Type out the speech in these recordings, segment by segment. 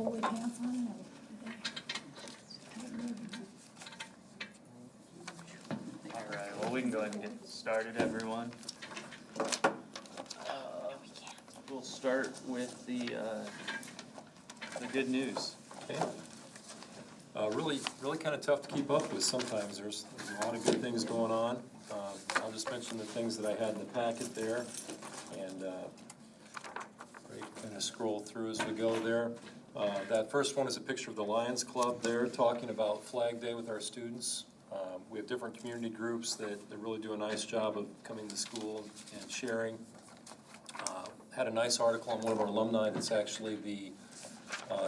holy pants on and All right, well, we can go ahead and get started, everyone. We'll start with the good news. Okay. Really kind of tough to keep up with sometimes. There's a lot of good things going on. I'll just mention the things that I had in the packet there, and kind of scroll through as we go there. That first one is a picture of the Lions Club there, talking about Flag Day with our students. We have different community groups that really do a nice job of coming to school and sharing. Had a nice article on one of our alumni that's actually the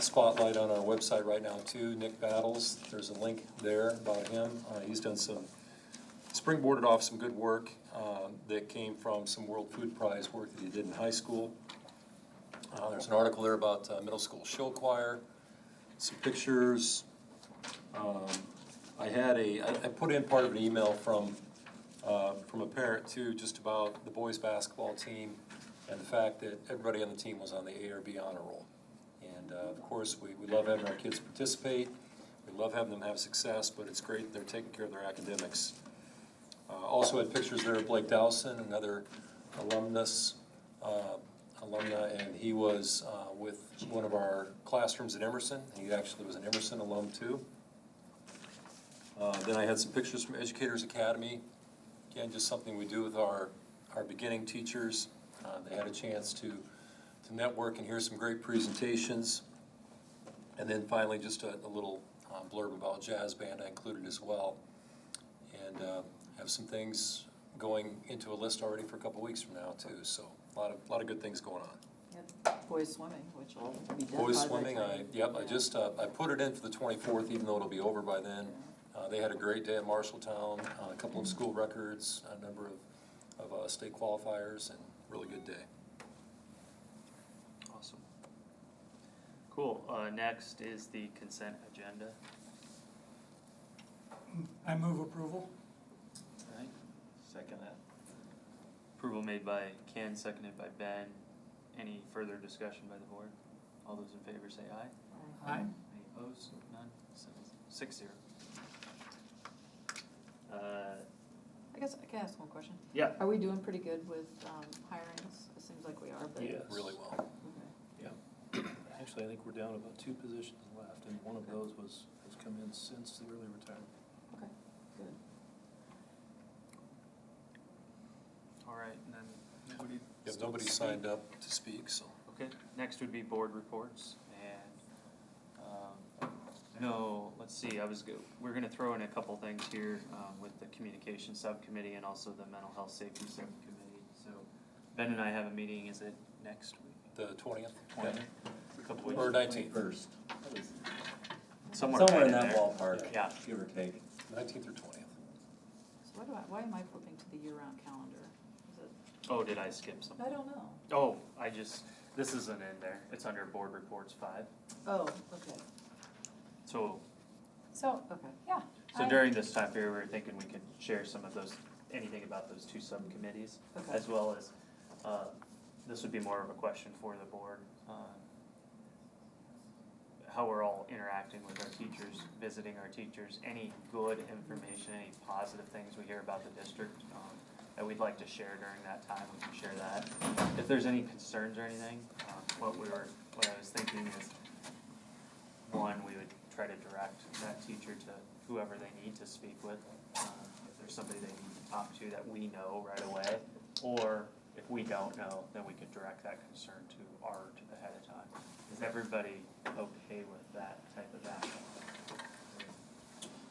spotlight on our website right now too, Nick Battles. There's a link there about him. He's done springboarded off some good work that came from some World Food Prize work that he did in high school. There's an article there about middle school show choir, some pictures. I put in part of an email from a parent too, just about the boys basketball team and the fact that everybody on the team was on the A or B honor roll. And of course, we love having our kids participate. We love having them have success, but it's great they're taking care of their academics. Also had pictures there of Blake Dowson, another alumna, and he was with one of our classrooms at Emerson. He actually was an Emerson alum too. Then I had some pictures from Educators Academy. Again, just something we do with our beginning teachers. They had a chance to network and hear some great presentations. And then finally, just a little blurb about jazz band I included as well. And have some things going into a list already for a couple weeks from now too. So a lot of good things going on. Yep. Boys swimming, which will be done Boys by swimming, that time. I put it in for the 24th, even though it'll be over by then. They had a great day at Marshalltown, a couple of school records, a number of state qualifiers, and really good day. Awesome. Cool. Next is the consent agenda. I move approval. All right. Second that. Approval made by Ken, seconded by Ben. Any further discussion by the board? All those in favor say aye. Aye. Any opposed? None? 6-0. I guess I can ask one question. Yeah. Are we doing pretty good with hirings? It seems like we are, but. Yes. Really well. Okay. Actually, I think we're down about 2 positions left, and one of those has come in since the early retirement. Okay, good. All right, and then nobody. If nobody signed up to speak, so. Okay, next would be board reports, and, no, let's see, we're gonna throw in a couple things here, with the communication subcommittee and also the mental health safety subcommittee. So Ben and I have a meeting, is it next week? The 20th? 20th? A couple weeks. Or 19th? First. Somewhere Somewhere in right that there. ballpark, Yeah. give or take. 19th or 20th. So why am I flipping to the year-round calendar? Is it, Oh, did I skip something? I don't know. Oh, this isn't in there, it's under board reports 5. Oh, okay, So okay. Yeah. during this time period, we were thinking we could share some of those, anything about those 2 subcommittees, Okay. as well as, this would be more of a question for the board, how we're all interacting with our teachers, visiting our teachers, any good information, any positive things we hear about the district, that we'd like to share during that time, we can share that. If there's any concerns or anything, what I was thinking is, one, we would try to direct that teacher to whoever they need to speak with. If there's somebody they need to talk to that we know right away, or if we don't know, then we could direct that concern to Art ahead of time. Is everybody okay with that type of action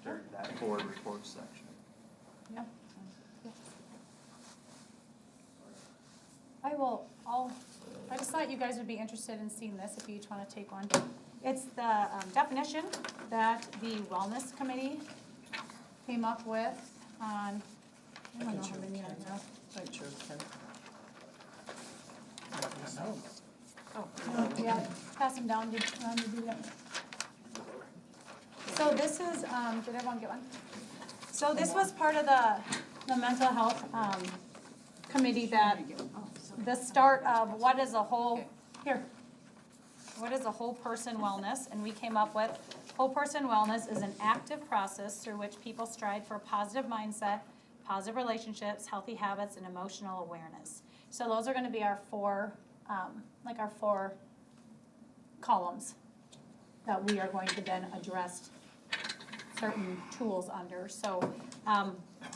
during that board report section? Yeah. I just thought you guys would be interested in seeing this if you each want to take one. It's the definition that the wellness committee came up with on, I don't know how many I have. I chose 10. Oh, yeah, pass them down, did you do that? So this is, did everyone get one? So this was part of the mental health, committee that, the start of what is a whole, here. what is a whole person wellness? And we came up with, whole person wellness is an active process through which people strive for a positive mindset, positive relationships, healthy habits, and emotional awareness. So those are gonna be our four, our four columns that we are going to then address certain tools under. So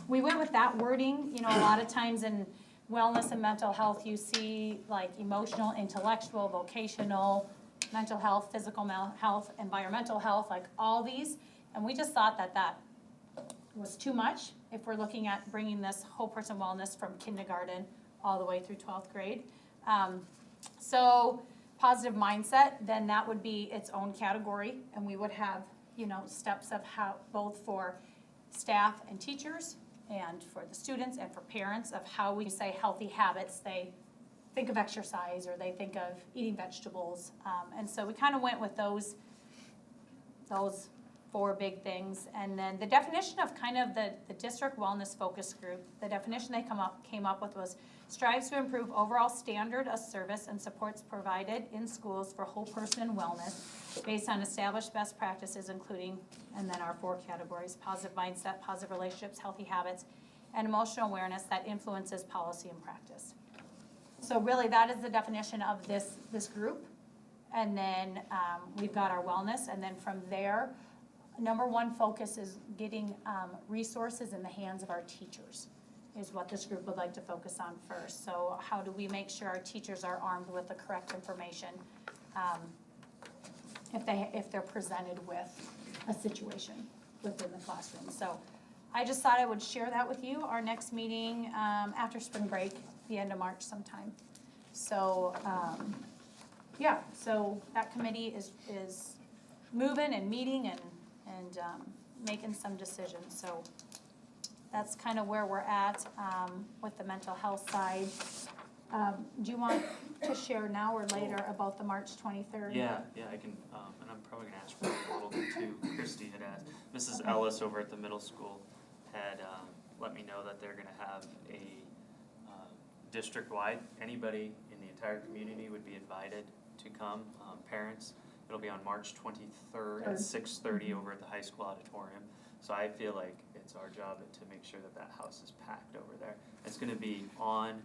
we went with that wording. You know, a lot of times in wellness and mental health, you see like emotional, intellectual, vocational, mental health, physical health, environmental health, like all these. And we just thought that that was too much if we're looking at bringing this whole person wellness from kindergarten all the way through 12th grade. So positive mindset, then that would be its own category, and we would have, you know, steps of how, both for staff and teachers, and for the students and for parents, of how we say healthy habits. They think of exercise, or they think of eating vegetables, and so we kind of went with those four big things. And then the definition of kind of the district wellness focus group, the definition they came up with was strives to improve overall standard of service and supports provided in schools for whole person wellness based on established best practices, including, and then our four categories: positive mindset, positive relationships, healthy habits, and emotional awareness that influences policy and practice. So really that is the definition of this group. And then we've got our wellness, and then from there, number one focus is getting resources in the hands of our teachers, is what this group would like to focus on first. So how do we make sure our teachers are armed with the correct information if they're presented with a situation within the classroom? So I just thought I would share that with you. Our next meeting after spring break, the end of March sometime. So yeah, so that committee is moving and meeting and making some decisions. So that's kind of where we're at with the mental health side. Do you want to share now or later about the March 23rd? Yeah, I can, and I'm probably gonna ask for a little bit too. Christy had asked, Mrs. Ellis over at the middle school had let me know that they're gonna have a district-wide, anybody in the entire community would be invited to come, parents. It'll be on March 23rd at 6:30 over at the high school auditorium. So I feel like it's our job to make sure that that house is packed over there. It's gonna be on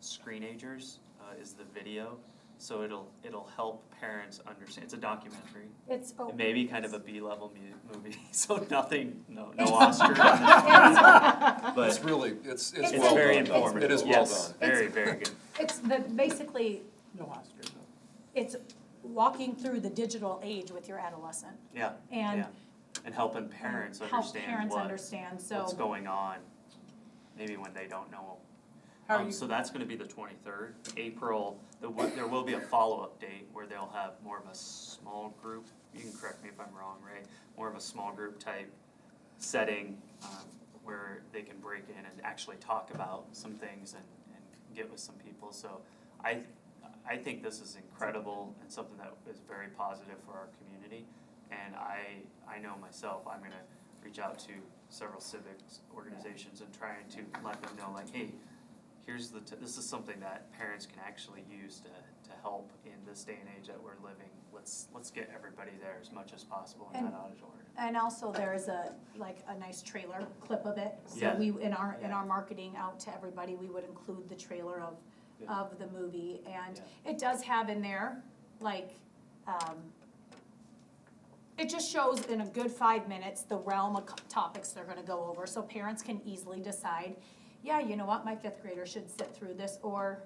Screenagers is the video, so it'll help parents understand. It's a documentary. It's It may be kind of a B-level movie, so nothing, no Oscar. But It's really, it's It's well very done. informative. It is well Yes, done. very, very good. It's basically, No Oscar, no. it's walking through the digital age with your adolescent. Yeah, And yeah. And helping parents help understand parents understand, what's so, going on, maybe when they don't know. How are you, So that's gonna be the 23rd. April, there will be a follow-up date where they'll have more of a small group, you can correct me if I'm wrong, Ray, more of a small group type setting, where they can break in and actually talk about some things and get with some people. So I think this is incredible and something that is very positive for our community. And I know myself, I'm gonna reach out to several civics organizations and trying to let them know, like, hey, here's this is something that parents can actually use to help in this day and age that we're living. Let's get everybody there as much as possible in that auditorium. and also there's a nice trailer clip of it. So Yeah. we, in our marketing out to everybody, we would include the trailer of the movie. And it does have in there, like, it just shows in a good 5 minutes the realm of topics they're gonna go over, so parents can easily decide, yeah, you know what, my 5th grader should sit through this, or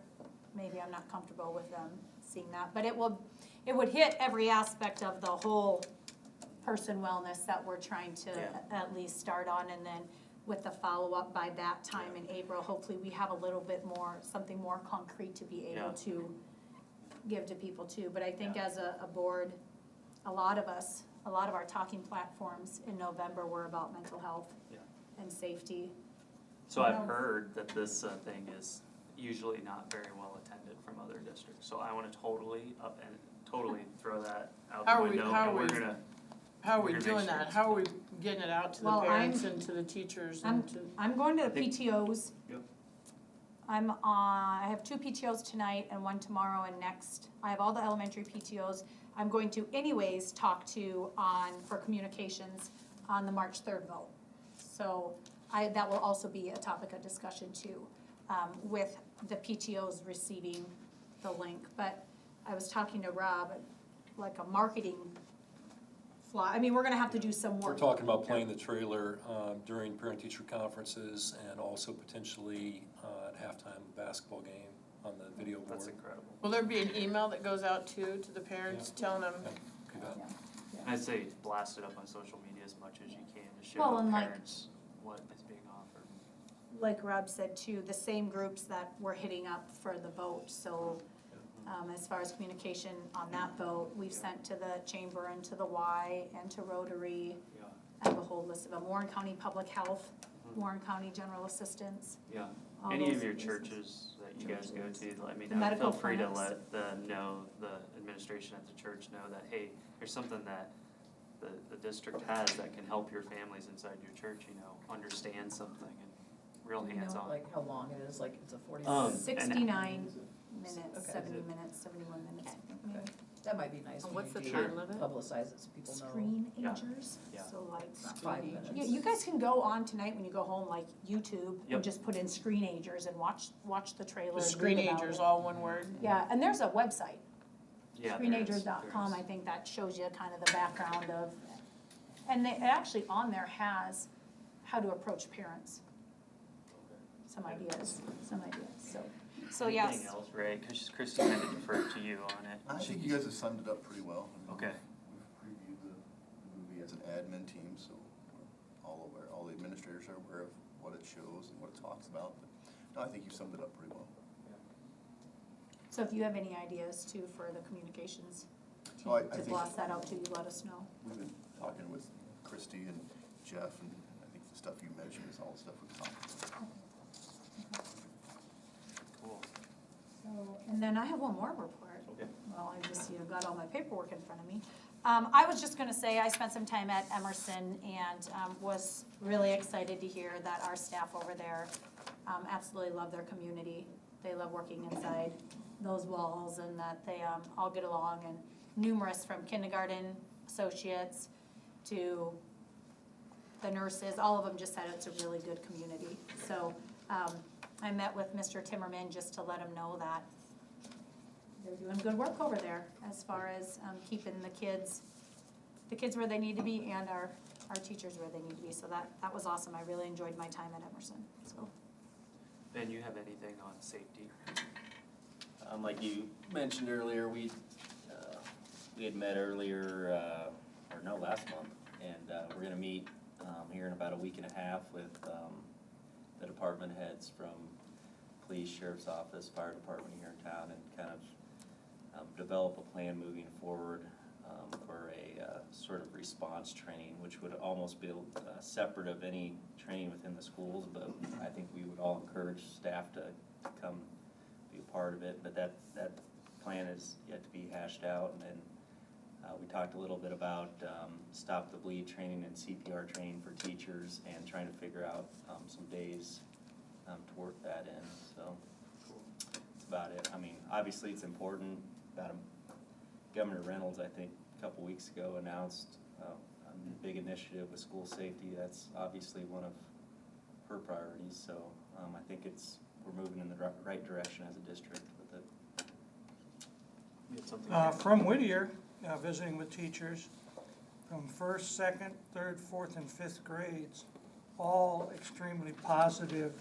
maybe I'm not comfortable with them seeing that. But it would hit every aspect of the whole person wellness that we're trying to at least start on. And then with the follow-up by that time in April, hopefully we have a little bit more, something more concrete to be able to give to people too. But I think as a board, a lot of our talking platforms in November were about mental health and safety. So I've heard that this thing is usually not very well attended from other districts. So I wanna totally throw that out the window, and we're gonna. How are we We're gonna doing make sure that? How are we getting it out to the Well, parents and to the teachers and to? I'm going to the PTOs. Yep. I have 2 PTOs tonight and 1 tomorrow and next. I have all the elementary PTOs. I'm going to anyways talk to for communications on the March 3rd vote. So that will also be a topic of discussion too, with the PTOs receiving the link. But I was talking to Rob, like a marketing I mean, we're gonna have to do some We're work. talking about playing the trailer during parent-teacher conferences and also potentially at halftime basketball game on the video board. That's incredible. Will there be an email that goes out to the parents telling them? Yeah, you bet. Yeah. I'd say blast it up on social media as much as you can to show Well, and like- parents what is being offered. Like Rob said too, the same groups that we're hitting up for the vote, so, as far as communication on that vote, we've sent to the chamber and to the Y and to Rotary. Yeah. I have a whole list of them, Warren County Public Health, Warren County General Assistance. Yeah. all Any those of your places. churches that you guys go to, let me The know. medical Feel free to clinics. let the administration at the church know that, hey, there's something that the district has that can help your families inside your church, understand something and real Do you know, hands-on. like, how long it is, like, it's a 40 Um, minute? 69 minutes, Okay. 70 minutes, 71 minutes, I think maybe. That might be nice And when what's you the do time limit? publicize it so people know. Screen Yeah. agers, Yeah. so like, It's not 5 minutes. yeah, you guys can go on tonight when you go home, like YouTube, Yep. and just put in screen agers and watch the trailer. The and read about screenagers, it. all one word? Yeah, and there's a website, Yeah, there is, screenagers.com, there I is. think that shows you kind of the background of, and it actually on there has how to approach parents. Some ideas, so yes. Anything else, Ray? Because Christie kind of deferred to you on it. I think you guys have summed it up pretty well. I mean, Okay. We've previewed the movie as an admin team, so we're all aware, all the administrators are aware of what it shows and what it talks about. But no, I think you summed it up pretty well. So if you have any ideas too for the communications team Oh, I to think- blast that out to you, let us know. We've been talking with Christy and Jeff, and I think the stuff you mentioned is all the stuff we've talked about. Cool. So, and then I have one more report. Okay. Well, I just, got all my paperwork in front of me. I was just gonna say, I spent some time at Emerson and, was really excited to hear that our staff over there, absolutely love their community. They love working inside those walls and that they, all get along, and numerous from kindergarten associates to the nurses, all of them just said it's a really good community. So, I met with Mr. Timmerman just to let him know that they're doing good work over there as far as keeping the kids where they need to be and our teachers where they need to be. So that was awesome. I really enjoyed my time at Emerson, so. Ben, you have anything on safety? Like you mentioned earlier, we had met earlier, last month, and we're gonna meet here in about a week and a half with the department heads from police, sheriff's office, fire department here in town, and kind of develop a plan moving forward for a sort of response training, which would almost be separate of any training within the schools, but I think we would all encourage staff to come be a part of it, but that plan is yet to be hashed out. And then we talked a little bit about stop the bleed training and CPR training for teachers, and trying to figure out some days to work that in, so that's about it. I mean, obviously it's important. Governor Reynolds, I think, a couple weeks ago announced a big initiative with school safety. That's obviously one of her priorities, so I think we're moving in the right direction as a district with it. You had something? From Whittier, visiting with teachers from 1st, 2nd, 3rd, 4th, and 5th grades, all extremely positive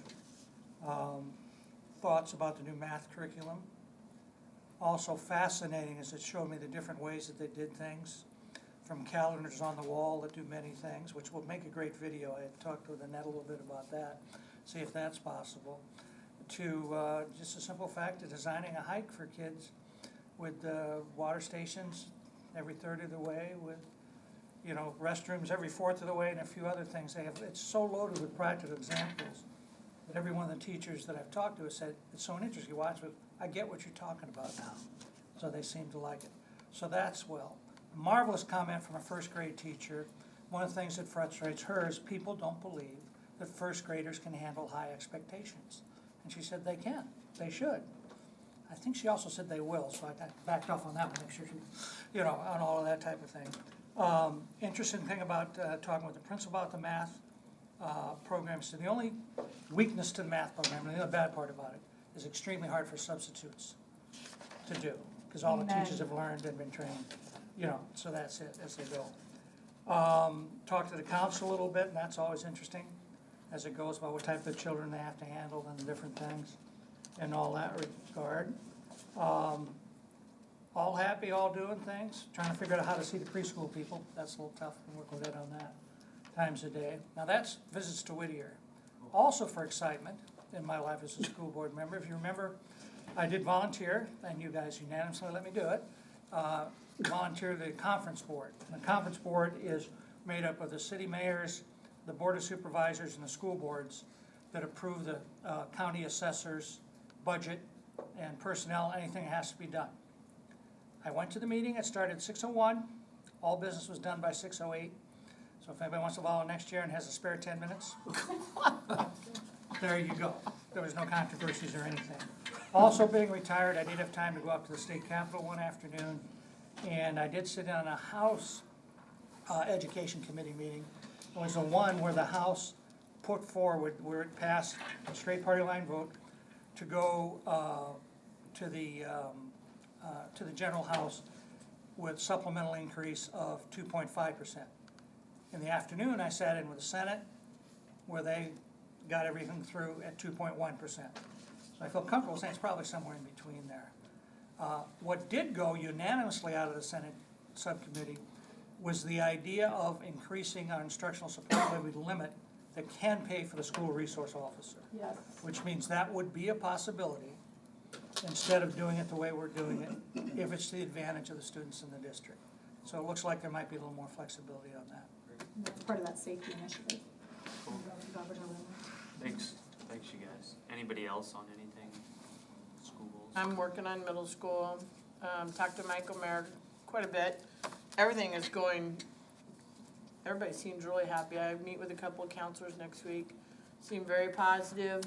thoughts about the new math curriculum. Also fascinating as it showed me the different ways that they did things, from calendars on the wall that do many things, which will make a great video. I had talked with Annette a little bit about that, see if that's possible, to just a simple fact of designing a hike for kids with water stations every third of the way, with restrooms every fourth of the way, and a few other things. It's so loaded with practical examples that every one of the teachers that I've talked to has said, it's so interesting to watch, but I get what you're talking about now. So they seem to like it. So that's well. A marvelous comment from a first grade teacher. One of the things that frustrates her is people don't believe that first graders can handle high expectations. And she said they can, they should. I think she also said they will, so I backed off on that one, make sure she, on all of that type of thing. Interesting thing about talking with the principal about the math program, so the only weakness to the math program, and the other bad part about it, is extremely hard for substitutes to do, because all the Amen. teachers have learned and been trained, so that's it as they go. Talk to the council a little bit, and that's always interesting, as it goes about what type of children they have to handle and the different things in all that regard. All happy, all doing things, trying to figure out how to see the preschool people. That's a little tough, and work with Ed on that, times a day. Now that's visits to Whittier. Also for excitement in my life as a school board member, if you remember, I did volunteer, and you guys unanimously let me do it, volunteer to the conference board. And the conference board is made up of the city mayors, the board of supervisors, and the school boards that approve the county assessors' budget and personnel, anything that has to be done. I went to the meeting, it started at 6:01, all business was done by 6:08. So if anybody wants to follow next year and has a spare 10 minutes, there you go. There was no controversies or anything. Also being retired, I did have time to go up to the state capitol one afternoon, and I did sit in on a House Education Committee meeting. It was the one where the House put forward, where it passed a straight party line vote to go to the General House with supplemental increase of 2.5%. In the afternoon, I sat in with the Senate, where they got everything through at 2.1%. So I feel comfortable saying it's probably somewhere in between there. What did go unanimously out of the Senate subcommittee was the idea of increasing our instructional support levy limit that can pay for the school resource officer. Yes. Which means that would be a possibility, instead of doing it the way we're doing it, if it's to the advantage of the students in the district. So it looks like there might be a little more flexibility on that. That's part of that safety initiative. Cool. Thanks, you guys. Anybody else on anything? Schools? I'm working on middle school, talked to Michael Mayer quite a bit. Everything is going, everybody seems really happy. I meet with a couple of counselors next week. Seem very positive,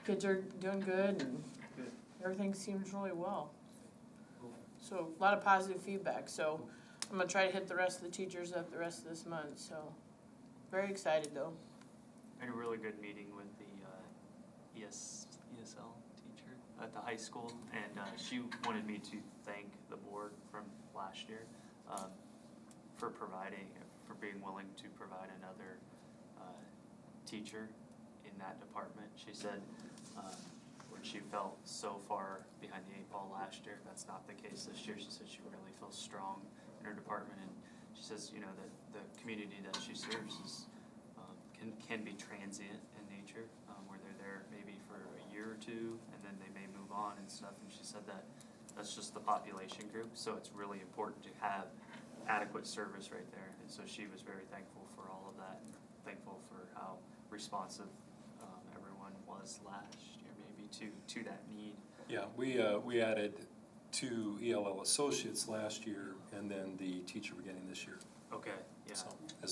kids are doing good, and Good. everything seems really well. So a lot of positive feedback, so I'm gonna try to hit the rest of the teachers up the rest of this month, so very excited though. I had a really good meeting with the ESL teacher at the high school, and she wanted me to thank the board from last year for being willing to provide another teacher in that department. She said when she felt so far behind the 8 ball last year, that's not the case this year. She said she really feels strong in her department, and she says, that the community that she serves is can be transient in nature, where they're there maybe for a year or two, and then they may move on and stuff. And she said that that's just the population group, so it's really important to have adequate service right there. And so she was very thankful for all of that, and thankful for how responsive everyone was last year, maybe to that need. Yeah, we added 2 ELL associates last year, and then the teacher we're getting this year. Okay, yeah. So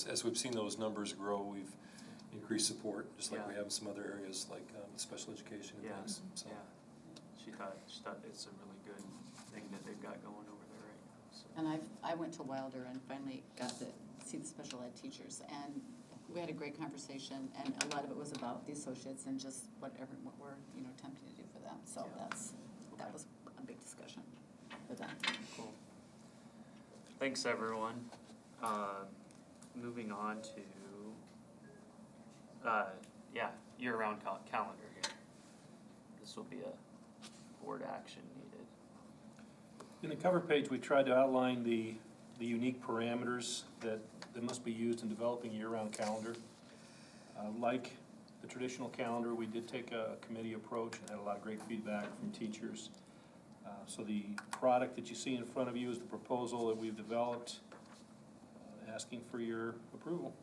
as we've seen those numbers grow, we've increased support, just like Yeah. we have in some other areas, like special education and Yeah, things. So. yeah. She thought it's a really good thing that they've got going over there right now, so. And I went to Wilder and finally got to see the special ed teachers, and we had a great conversation, and a lot of it was about the associates and just what we're attempting to do for them. So Yeah. that was a big discussion for them. Cool. Thanks, everyone. Moving on to, year-round calendar here. This will be a board action needed. In the cover page, we tried to outline the unique parameters that must be used in developing a year-round calendar. Like the traditional calendar, we did take a committee approach and had a lot of great feedback from teachers. So the product that you see in front of you is the proposal that we've developed, asking for your approval.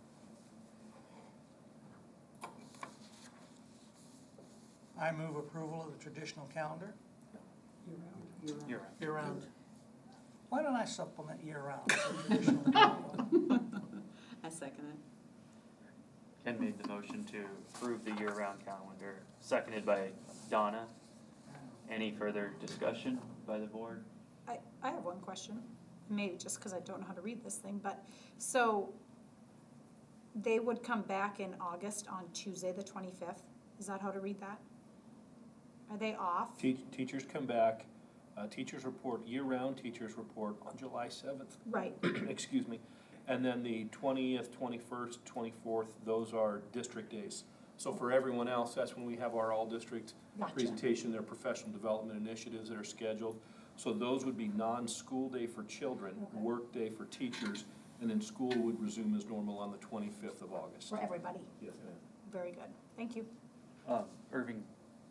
I move approval of the traditional calendar. Year-round. Year-round. Why don't I supplement year-round? Traditional calendar? I second it. Ken made the motion to approve the year-round calendar, seconded by Donna. Any further discussion by the board? I have one question, maybe just because I don't know how to read this thing, but, so they would come back in August on Tuesday, the 25th? Is that how to read that? Are they off? Teachers come back, teachers report, year-round teachers report on July 7th. Right, Excuse me. And then the 20th, 21st, 24th, those are district days. So for everyone else, that's when we have our all-district Gotcha. presentation, their professional development initiatives that are scheduled. So those would be non-school day for children, Okay. work day for teachers, and then school would resume as normal on the 25th of August. for everybody. Yes, ma'am. Very good. Thank you. Irving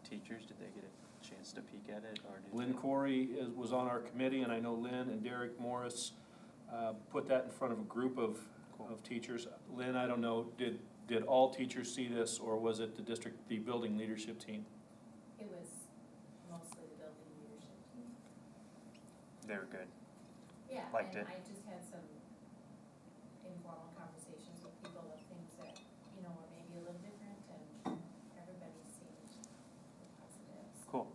teachers, did they get a chance to peek at it, or did Lynn they? Corey was on our committee, and I know Lynn and Derek Morris put that in front of a group of teachers. Lynn, I don't know, did all teachers see this, or was it the building leadership team? It was mostly the building leadership team. They were good. Yeah, Liked and it. I just had some informal conversations with people of things that, you know, were maybe a little different, and everybody seemed positive. Cool.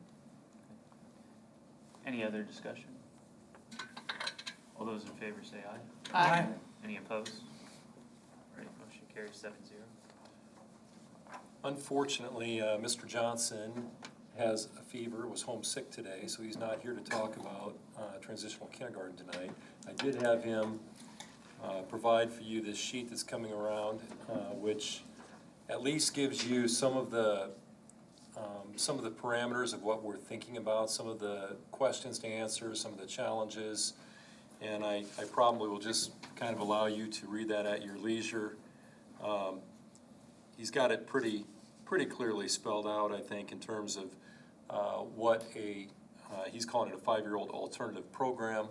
Any other discussion? All those in favor say aye. Aye. Any opposed? Right, motion carries 7-0. Unfortunately, Mr. Johnson has a fever, was homesick today, so he's not here to talk about transitional kindergarten tonight. I did have him provide for you this sheet that's coming around, which at least gives you some of the parameters of what we're thinking about, some of the questions to answer, some of the challenges. And I probably will just kind of allow you to read that at your leisure. He's got it pretty clearly spelled out, I think, in terms of what he's calling it a 5-year-old alternative program,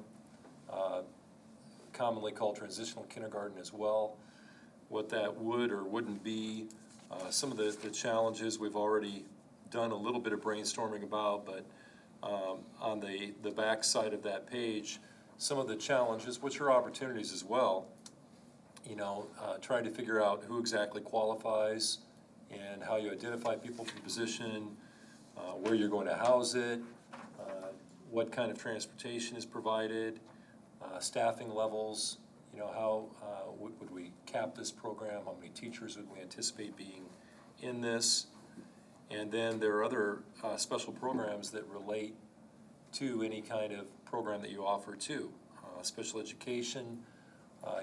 commonly called transitional kindergarten as well, what that would or wouldn't be, some of the challenges we've already done a little bit of brainstorming about, but on the back side of that page, some of the challenges, which are opportunities as well, trying to figure out who exactly qualifies and how you identify people for the position, where you're going to house it, what kind of transportation is provided, staffing levels, how would we cap this program, how many teachers would we anticipate being in this, and then there are other special programs that relate to any kind of program that you offer too. Special education,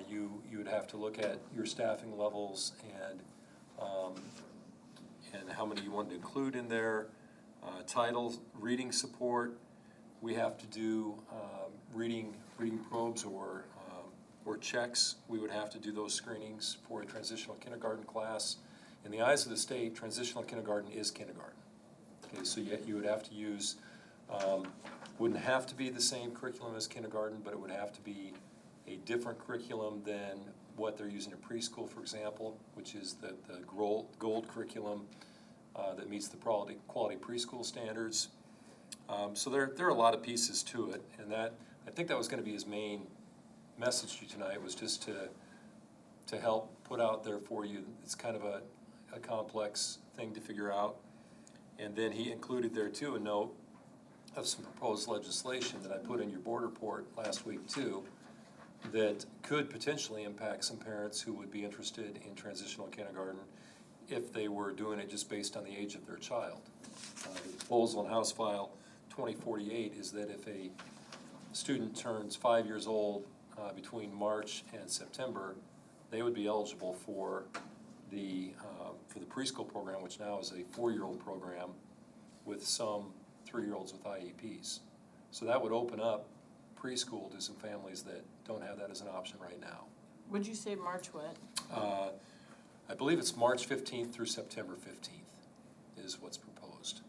you would have to look at your staffing levels and how many you want to include in there. Titles, reading support, we have to do reading probes or checks. We would have to do those screenings for a transitional kindergarten class. In the eyes of the state, transitional kindergarten is kindergarten. Okay, so you would have to use, wouldn't have to be the same curriculum as kindergarten, but it would have to be a different curriculum than what they're using in preschool, for example, which is the gold curriculum that meets the quality preschool standards. So there are a lot of pieces to it, and I think that was going to be his main message to you tonight, was just to help put out there for you. It's kind of a complex thing to figure out. And then he included there too a note of some proposed legislation that I put in your board report last week too, that could potentially impact some parents who would be interested in transitional kindergarten if they were doing it just based on the age of their child. The proposal in House File 2048 is that if a student turns 5 years old between March and September, they would be eligible for the preschool program, which now is a 4-year-old program with some 3-year-olds with IEPs. So that would open up preschool to some families that don't have that as an option right now. Would you say March what? I believe it's March 15th through September 15th is what's proposed.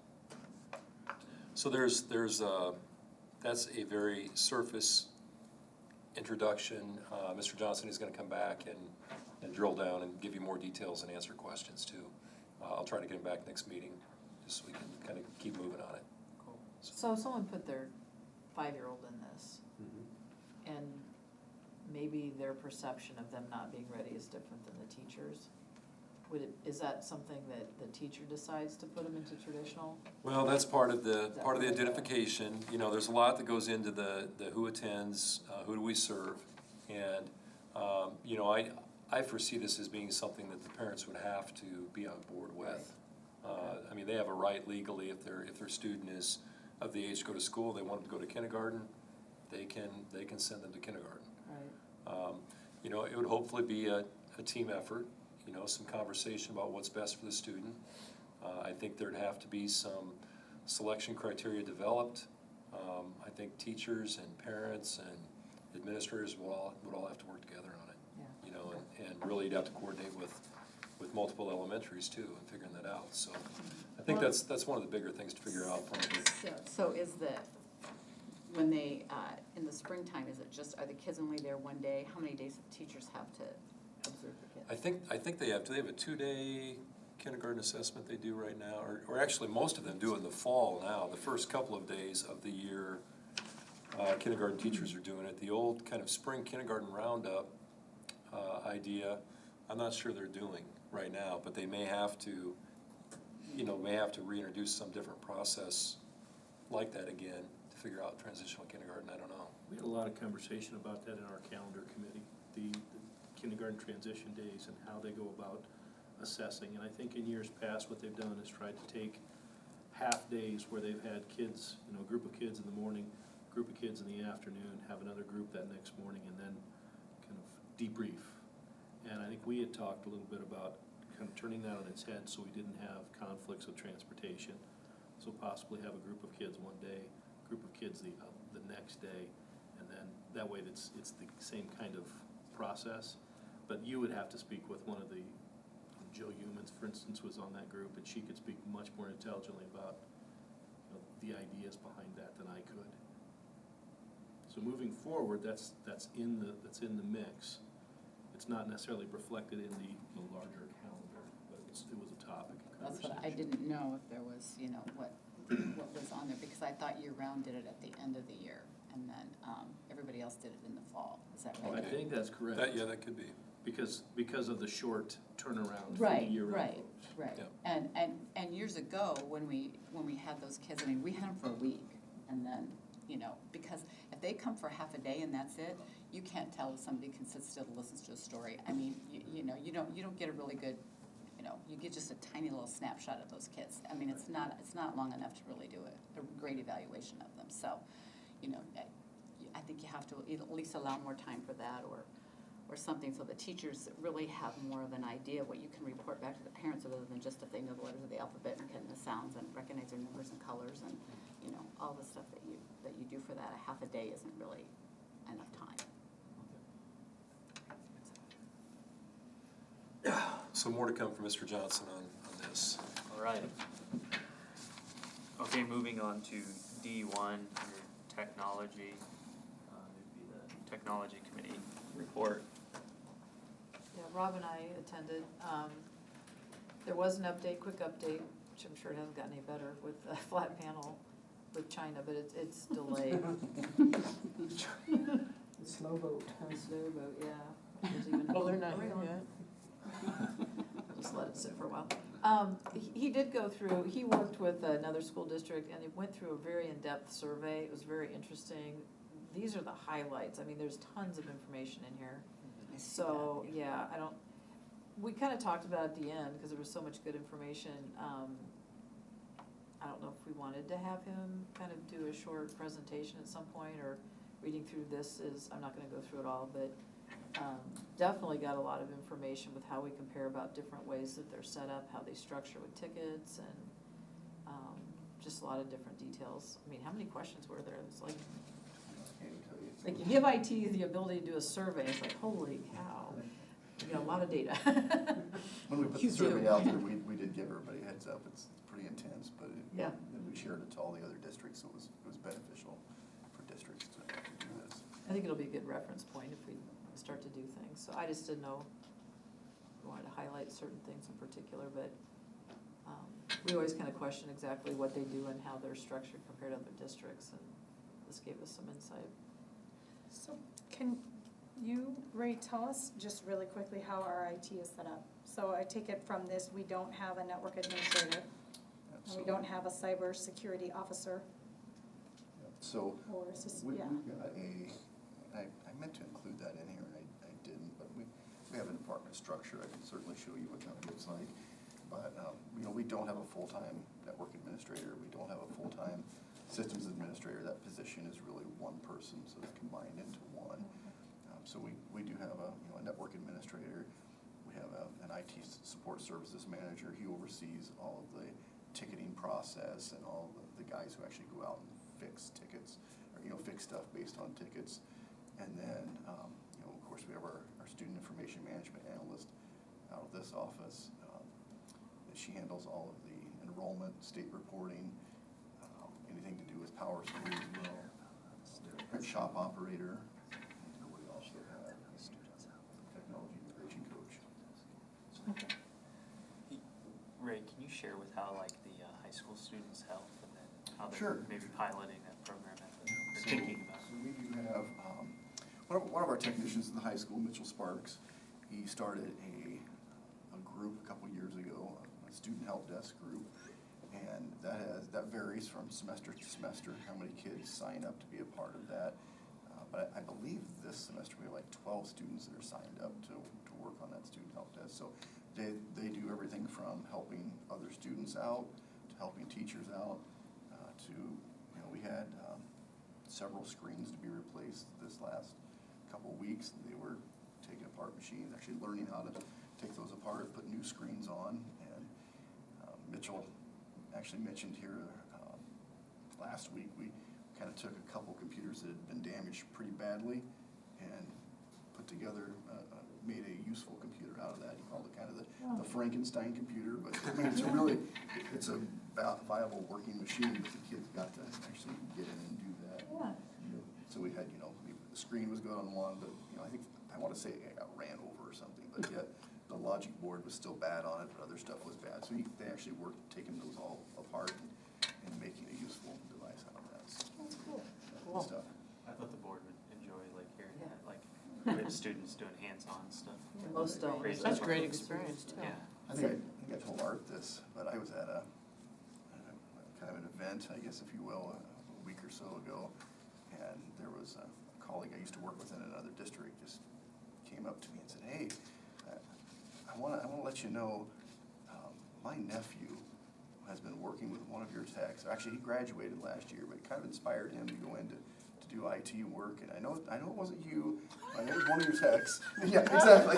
So that's a very surface introduction. Mr. Johnson is going to come back and drill down and give you more details and answer questions too. I'll try to get him back next meeting just so we can kind of keep moving on it. Cool. So if someone put their 5-year-old in this, and maybe their perception of them not being ready is different than the teachers, Is that something that the teacher decides to put them into traditional? Well, that's part of the Is that part of the- identification. You know, there's a lot that goes into the who attends, who do we serve. And, you know, I foresee this as being something that the parents would have to be on board with. I mean, they have a right legally, if their student is of the age to go to school, they want them to go to kindergarten, they can send them to kindergarten. Right. You know, it would hopefully be a team effort, you know, some conversation about what's best for the student. I think there'd have to be some selection criteria developed. I think teachers and parents and administrators would all have to work together on it. Yeah. You know, and really you'd have to coordinate with multiple elementaries too, and figuring that out. So I think that's one of the bigger things to figure out probably. So is when they, in the springtime, are the kids only there one day? How many days do teachers have to observe the kids? I think they have a 2-day kindergarten assessment they do right now, or actually most of them do it in the fall now. The first couple of days of the year, kindergarten teachers are doing it. The old kind of spring kindergarten roundup idea, I'm not sure they're doing right now, but they may have to, you know, reintroduce some different process like that again to figure out transitional kindergarten. I don't know. We had a lot of conversation about that in our calendar committee, the kindergarten transition days and how they go about assessing. And I think in years past, what they've done is tried to take half days where they've had kids, you know, a group of kids in the morning, a group of kids in the afternoon, have another group that next morning, and then kind of debrief. And I think we had talked a little bit about kind of turning that on its head so we didn't have conflicts with transportation. So possibly have a group of kids one day, group of kids the next day, and then that way it's the same kind of process. But you would have to speak with one of the, Jill Humans, for instance, was on that group, and she could speak much more intelligently about, you know, the ideas behind that than I could. So moving forward, that's in the mix. It's not necessarily reflected in the larger calendar, but it was a topic of That's conversation. what, I didn't know if there was, you know, what was on there, because I thought year-round did it at the end of the year, and then everybody else did it in the fall. Is that I right? think that's correct. That could be. Because of the short turnaround for the Right, year-round right, folks. right. Yeah. And years ago, when we had those kids, I mean, we had them for a week, and then, you know, because if they come for half a day and that's it, you can't tell if somebody can sit still and listen to a story. I mean, you know, you don't get a really good, you know, you get just a tiny little snapshot of those kids. I mean, it's not long enough to really do a great evaluation of them. So, you know, I think you have to at least allow more time for that, or something, so the teachers really have more of an idea what you can report back to the parents, other than just if they know the letters of the alphabet and can the sounds and recognize their numbers and colors and, you know, all the stuff that you do for that. A half a day isn't really enough time. So more to come from Mr. Johnson on this. All right. Okay, moving on to D1, under technology. It'd be the technology committee report. Yeah, Rob and I attended. There was an update, quick update, which I'm sure it hasn't gotten any better with the flat panel with China, but it's delayed. Slow boat. Slow boat, yeah. There's even Well, they're not here Hurry on. yet. Just let it sit for a while. He did go through, he worked with another school district, and he went through a very in-depth survey. It was very interesting. These are the highlights. I mean, there's tons of information in here. So, yeah, we kind of talked about at the end, because there was so much good information. I don't know if we wanted to have him kind of do a short presentation at some point, or reading through this is, I'm not gonna go through it all, but definitely got a lot of information with how we compare about different ways that they're set up, how they structure with tickets, and just a lot of different details. I mean, how many questions were there? It's like you give IT the ability to do a survey, it's like, holy cow, you got a lot of data. When we put the survey out there, we did give everybody a heads up. It's pretty intense, but Yeah. then we shared it to all the other districts, so it was beneficial for districts to do this. I think it'll be a good reference point if we start to do things. So I just didn't know if we wanted to highlight certain things in particular, but we always kind of question exactly what they do and how they're structured compared to other districts, and this gave us some insight. So can you, Ray, tell us just really quickly how our IT is set up? So I take it from this, we don't have a network administrator, and we don't have a cybersecurity officer So, or assistant, we've yeah. got I meant to include that in here, and I didn't, but we have a department structure, I can certainly show you what that looks like. But, we don't have a full-time network administrator, we don't have a full-time systems administrator, that position is really one person, so it's combined into one. So we do have a network administrator, we have an IT support services manager, he oversees all of the ticketing process and all the guys who actually go out and fix tickets, or, fix stuff based on tickets. And then, of course, we have our student information management analyst out of this office. She handles all of the enrollment, state reporting, anything to do with Power School as well. Print shop operator. And we also have technology integration coach. Ray, can you share with how like the high school students help and then how they're Sure. maybe piloting that program at the, or thinking about it? So we do have, one of our technicians in the high school, Mitchell Sparks, he started a group a couple years ago, a student help desk group, and that varies from semester to semester, how many kids sign up to be a part of that. But I believe this semester we have like 12 students that are signed up to work on that student help desk. So they do everything from helping other students out, to helping teachers out, to, we had several screens to be replaced this last couple of weeks. They were taking apart machines, actually learning how to take those apart, put new screens on. And Mitchell actually mentioned here last week, we kind of took a couple computers that had been damaged pretty badly and put together, made a useful computer out of that. He called it kind of the Frankenstein computer, but I mean, it's a viable working machine, but the kids got to actually get in and do that. Yeah. So we had, the screen was good on one, but, I want to say it got ran over or something, but yet the logic board was still bad on it, but other stuff was bad. So they actually worked taking those all apart and making a useful device out of that. So, That's cool. good stuff. I thought the board would enjoy like hearing Yeah. that, like with students doing hands-on stuff. Most don't. Great. That's a great experience too. Yeah. I think I told Art this, but I was at a kind of an event, I guess if you will, a week or so ago, and there was a colleague I used to work with in another district just came up to me and said, "Hey, I want to let you know, my nephew has been working with one of your techs. Actually, he graduated last year, but it kind of inspired him to go into to do IT work. And I know it wasn't you. I know it was one of your techs. Yeah, exactly.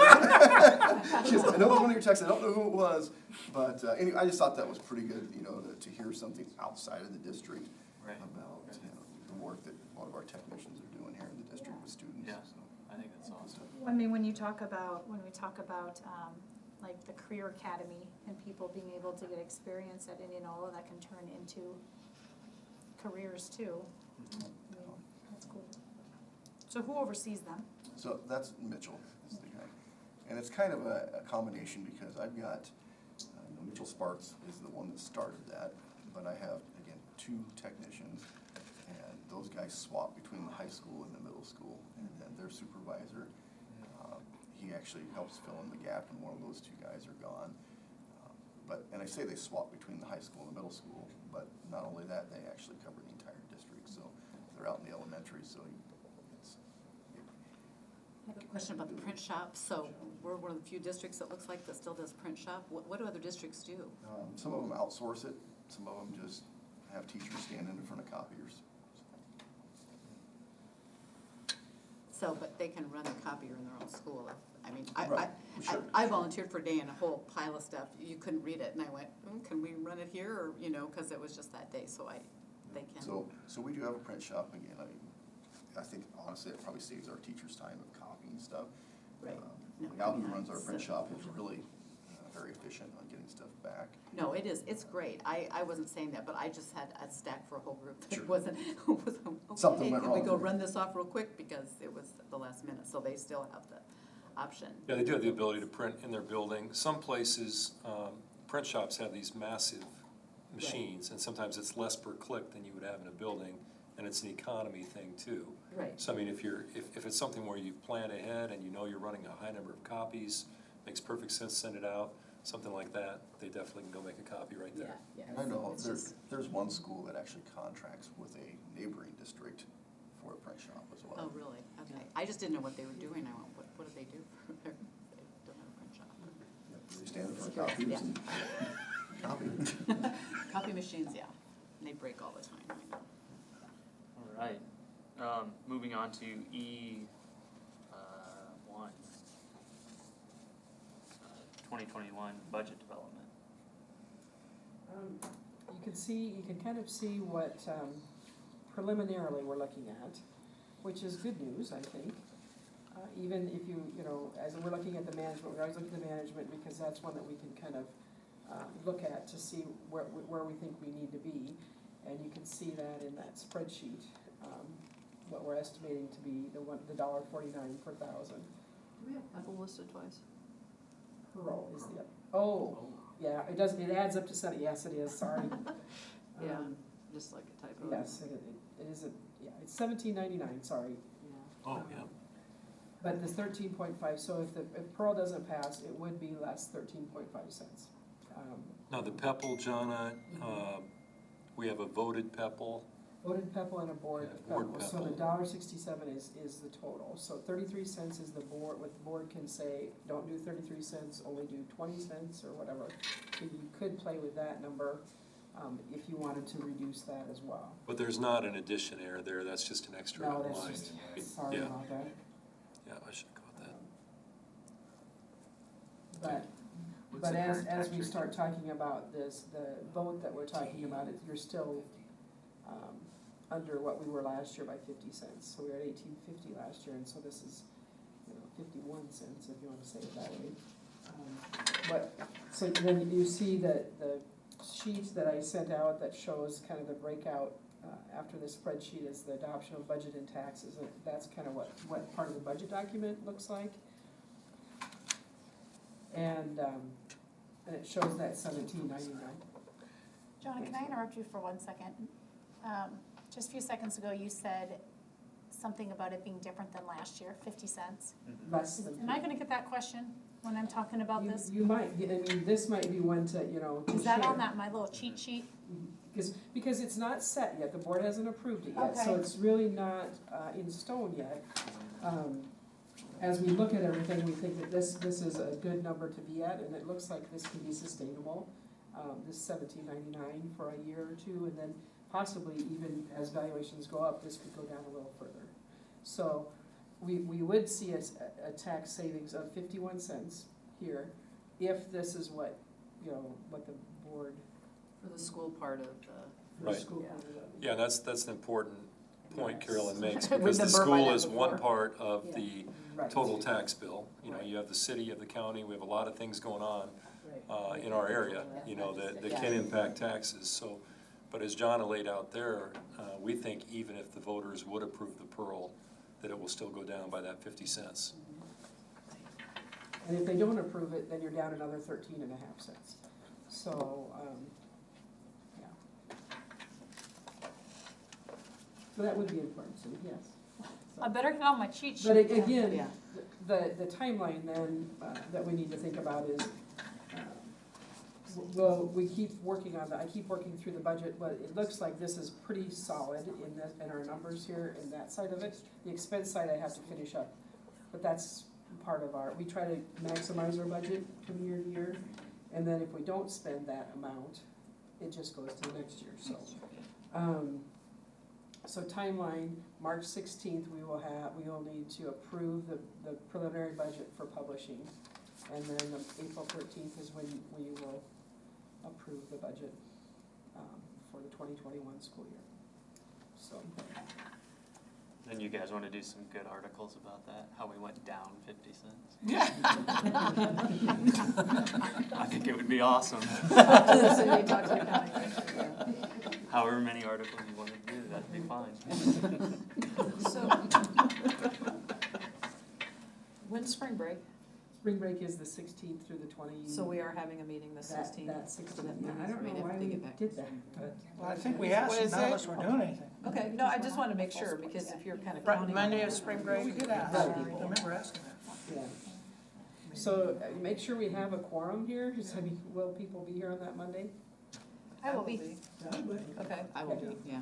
She said, I know it was one of your techs. I don't know who it was, but anyway, I just thought that was pretty good, to hear something outside of the district about the work that a lot of our technicians are doing here in the district with students. Yeah. So. I think that's awesome. I mean, when we talk about, like the Career Academy and people being able to get experience at Indianola, that can turn into careers too. I mean, that's cool. So who oversees them? So that's Mitchell, is the guy. And it's kind of a combination because I've got, Mitchell Sparks is the one that started that, but I have, again, 2 technicians, and those guys swap between the high school and the middle school, and then their supervisor, he actually helps fill in the gap, and one of those 2 guys are gone. And I say they swap between the high school and the middle school, but not only that, they actually cover the entire district, so they're out in the elementary, so it's. I have a question about the print shop. So we're one of the few districts that looks like that still does print shop. What do other districts do? Some of them outsource it, some of them just have teachers standing in front of copiers. So, but they can run a copier in their own school. I mean, Right, sure. I volunteered for a day and a whole pile of stuff. You couldn't read it, and I went, can we run it here, or, because it was just that day, so they can. So we do have a print shop, again, I think honestly, it probably saves our teachers time of copying stuff. Right. The gal who runs our print shop is really very efficient on getting stuff back. No, it is, it's great. I wasn't saying that, but I just had a stack for a whole group that Sure. wasn't, Something okay, went can we wrong. go run this off real quick, because it was at the last minute, so they still have the option. Yeah, they do have the ability to print in their building. Some places, print shops have these massive machines, and sometimes it's less per click than you would have in a building, and it's an economy thing too. Right. So I mean, if it's something where you plan ahead and you know you're running a high number of copies, makes perfect sense, send it out, something like that, they definitely can go make a copy right there. Yeah, And I know it's there's one school that actually contracts with a neighboring district for a print shop as well. Oh, really? Okay. I just didn't know what they were doing. I went, what do they do for their, they don't have a print shop. They stand for copies Yeah. and copy. Copy machines, yeah. And they break all the time, I know. All right, moving on to E1. 2021 budget development. You can kind of see what preliminarily we're looking at, which is good news, I think. Even if you know, as we're looking at the management, we're always looking at the management because that's one that we can kind of look at to see where we think we need to be. And you can see that in that spreadsheet, what we're estimating to be the $1.49 per thousand. Do we have Pebble listed twice? Pearl is the, oh, yeah, it does, it adds up to 70, yes, it is, sorry. Yeah, just like a typo. Yes, it is, yeah, it's $17.99, sorry. Yeah. Oh, yeah. But the 13.5, so if Pearl doesn't pass, it would be less 13.5 cents. Now, the PEPAL, Jonna, we have a voted PEPAL. Voted PEPAL and a board Yeah, board PEPAL, so the PEPAL. $1.67 is the total. So 33 cents is the board, what the board can say, don't do 33 cents, only do 20 cents or whatever. So you could play with that number if you wanted to reduce that as well. But there's not an addition error there, that's just an extra No, line. that's just, right? sorry Yeah. about that. Yeah, I should have caught that. But, What's but the as, current as tax we rate? start talking about this, the vote that we're talking about, you're still under what we were last year by 50 cents. So we were at 18.50 last year, and so this is, 51 cents, if you want to say it that way. But, so then you see that the sheet that I sent out that shows kind of the breakout after the spreadsheet is the adoption of budget and taxes. And that's kind of what part of the budget document looks like. And it shows that $17.99. Jonah, can I interrupt you for 1 second? Just a few seconds ago, you said something about it being different than last year, 50 cents. Less than. Am I gonna get that question when I'm talking about this? You might, I mean, this might be one to, to Is that share. on my little cheat sheet? Because it's not set yet, the board hasn't approved it yet, so Okay. it's really not in stone yet. As we look at everything, we think that this is a good number to be at, and it looks like this can be sustainable. This $17.99 for a year or two, and then possibly even as valuations go up, this could go down a little further. So we would see a tax savings of 51 cents here, if this is what, what the board, For the school part of the. for the Right. school. Yeah, that's an important point Yes. Carolyn makes, We've because the been burned by school that is one before. part of Yeah. the Right. total tax bill. Right. You have the city, you have the county, we have a lot of things going on Right. in our area, that can impact taxes, so. But as Jonna laid out there, we think even if the voters would approve the Pearl, that it will still go down by that 50 cents. And if they don't approve it, then you're down another 13.5 cents. So, yeah. So that would be important, so yes. I better get on my cheat sheet. But then. again, Yeah. the timeline then that we need to think about is, well, we keep working on I keep working through the budget, but it looks like this is pretty solid in our numbers here, in that side of it. The expense side I have to finish up, but that's part of we try to maximize our budget from year to year, and then if we don't spend that amount, it just goes to the next year, so. So timeline, March 16th, we will need to approve the preliminary budget for publishing. And then April 13th is when we will approve the budget for the 2021 school year. So, Then you guys wanna do some good articles about that, how we went down 50 cents? I think it would be awesome. To the city, talk to the county commissioner, yeah. However many articles you wanna do, that'd be fine. So, when's spring break? spring break is the 16th through the 20th. So we are having a meeting the 16th? That 16th, So that yeah, I don't means know we why have to we get back. did that, but. Well, I think we asked, What and is none of it? us were doing anything. Okay, no, I just wanted to make sure, because if you're kind of counting. Monday on of it, spring Well, break? we did ask, Right. I remember asking that. Yeah. So make sure we have a quorum here. I mean, will people be here on that Monday? I will be. Okay, I will be, yeah.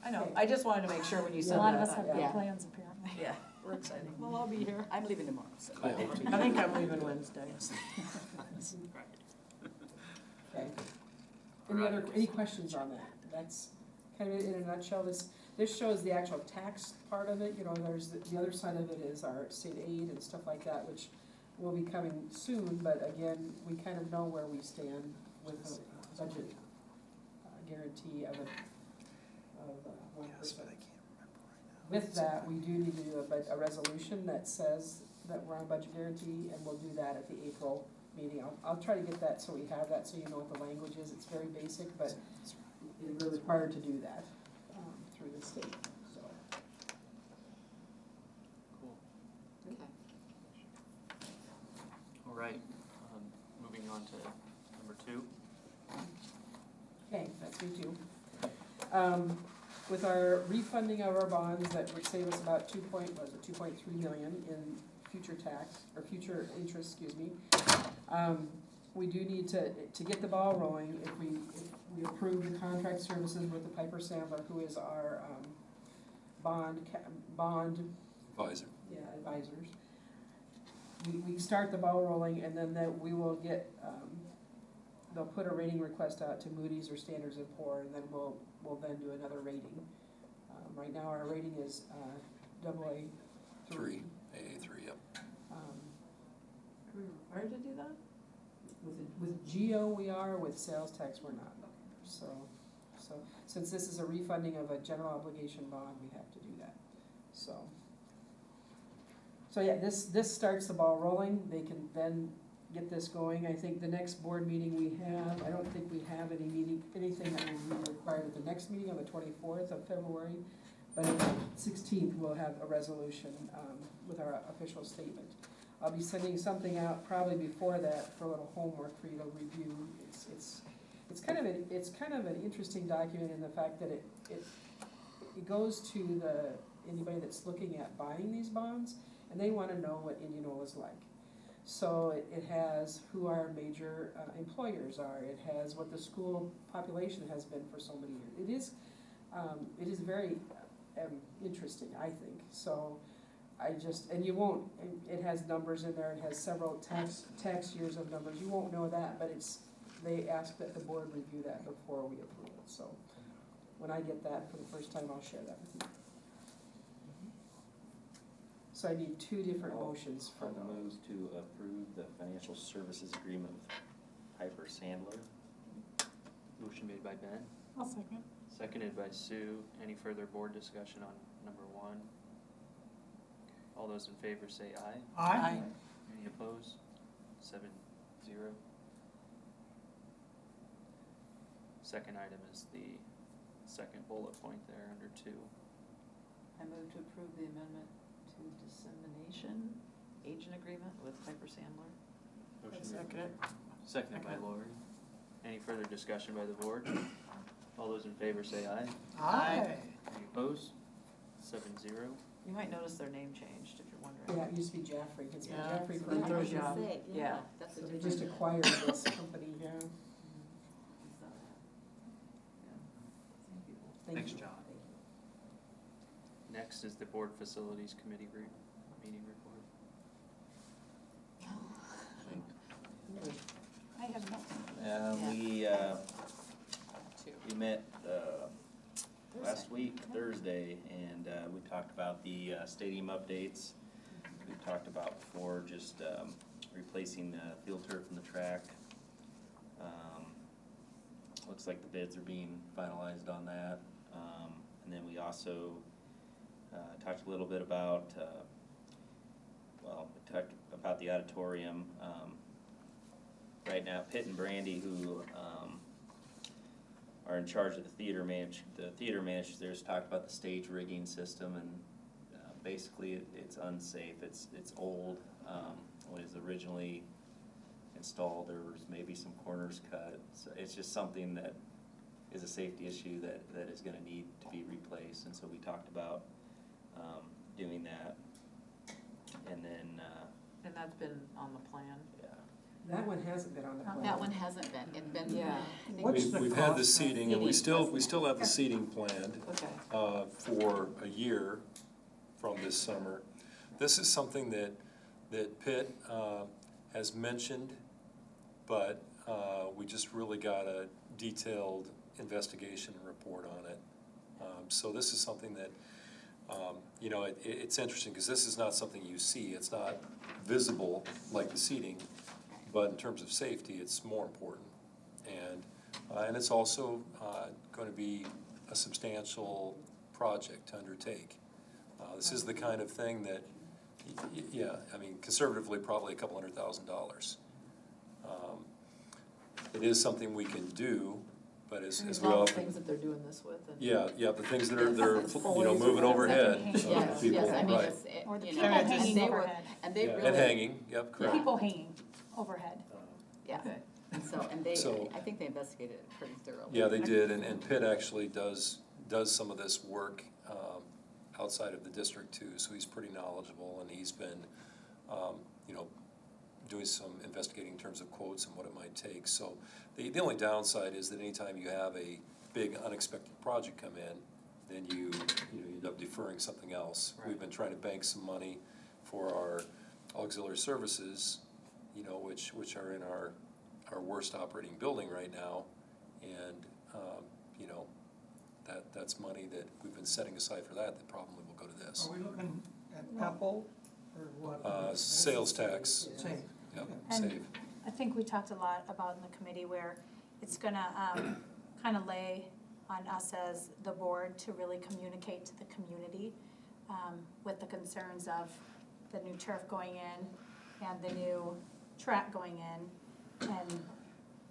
I know, I just wanted to make sure when you A said lot that. of us have Yeah. big plans apparently. Yeah, we're excited. We'll all be here. I'm leaving tomorrow, so. I hope to. I think I'm leaving Wednesday. Okay. Any questions on that? That's kind of it in a nutshell. This shows the actual tax part of it, you know, there's, the other side of it is our state aid and stuff like that, which will be coming soon, but again, we kind of know where we stand with the budget guarantee of 1%. With that, we do need to do a resolution that says that we're on budget guarantee, and we'll do that at the April meeting. I'll try to get that so we have that, so you know what the language is. It's very basic, but we're required to do that through the state, so. Cool. Okay. All right, moving on to number 2. Okay, that's me too. With our refunding of our bonds, that would save us about 2.3 million in future tax, or future interest, excuse me. We do need to get the ball rolling, if we approve the contract services with the Piper Sandler, who is our, bond Advisor. advisors. We start the ball rolling, and then that we will get, they'll put a rating request out to Moody's or Standards & Poor, and then we'll then do another rating. Right now, our rating is AA3. AA3, yep. Are we required to do that? With Geo we are, with sales tax we're not. So since this is a refunding of a general obligation bond, we have to do that. So yeah, this starts the ball rolling. They can then get this going. I think the next board meeting we have, I don't think we have anything that will be required at the next meeting on the 24th of February, but on the 16th we'll have a resolution with our official statement. I'll be sending something out probably before that for a little homework for you to review. It's kind of an interesting document in the fact that it goes to anybody that's looking at buying these bonds, and they want to know what Indianola's like. So it has who our major employers are. It has what the school population has been for so many years. It is very interesting, I think. So and you won't, it has numbers in there. It has several tax years of numbers. You won't know that, but they ask that the board review that before we approve it. So when I get that for the first time, I'll share that with you. So I need 2 different motions for I'll those. move to approve the financial services agreement with Piper Sandler. Motion made by Ben, I'll second. seconded by Sue. Any further board discussion on number 1? All those in favor say aye. Aye. Any opposed? 7-0. Second item is the second bullet point there under 2. I move to approve the amendment to dissemination agent agreement with Piper Sandler. Motion Second it. Seconded by Lori. Any further discussion by the board? All those in favor say aye. Aye. Any opposed? 7-0. You might notice their name changed if you're wondering. Yeah, it used to be Jaffrey. It's been Yeah. Jaffrey So for they throw years. you off. Yeah. That's So a they different. just acquired this company, yeah. Thank Thanks, you. John. Next is the board facilities committee meeting report. I have no. We met last week, Thursday, and we talked about the stadium updates. We talked about before just replacing the field turf in the track. Looks like the bids are being finalized on that. And then we also talked a little bit about, we talked about the auditorium. Right now, Pitt and Brandy, who are in charge of the theater managers there's talked about the stage rigging system, and basically it's unsafe. It's old. When it was originally installed, there was maybe some corners cut. So it's just something that is a safety issue that is gonna need to be replaced, and so we talked about doing that. And then And That's been on the plan. Yeah. That one hasn't been on the plan. That one hasn't been, it's been. Yeah. I think What's We've, the we've had the cost now? seating, and we still have the seating planned, Okay. for a year from this summer. This is something that Pitt, has mentioned, but, we just really got a detailed investigation and report on it. So this is something that, you know, it's interesting, because this is not something you see, it's not visible like the seating, but in terms of safety, it's more important. And it's also going to be a substantial project to undertake. This is the kind of thing that, yeah, I mean, conservatively, probably $200,000. It is something we can do, but as we All all. the things that they're doing this with and. Yeah, the things that are, Yes. you know, moving overhead. Yes, Yes, People, yes, I mean, right. it's, Or the you people know, and hanging they were, overhead. and they Yeah, really. and hanging, yep, correct. People hanging overhead. Yeah, Okay. and so, and they, So- I think they investigated it pretty thoroughly. Yeah, they did, and Pitt actually does some of this work outside of the district too, so he's pretty knowledgeable, and he's been, you know, doing some investigating in terms of quotes and what it might take. So the only downside is that anytime you have a big unexpected project come in, then you end up deferring something else. Right. We've been trying to bank some money for our auxiliary services, you know, which are in our worst operating building right now, and, you know, that's money that we've been setting aside for that probably will go to this. Are we looking at Apple or what? Sales tax, Same. yep, And save. I think we talked a lot about in the committee where it's gonna kind of lay on us as the board to really communicate to the community with the concerns of the new turf going in and the new track going in, and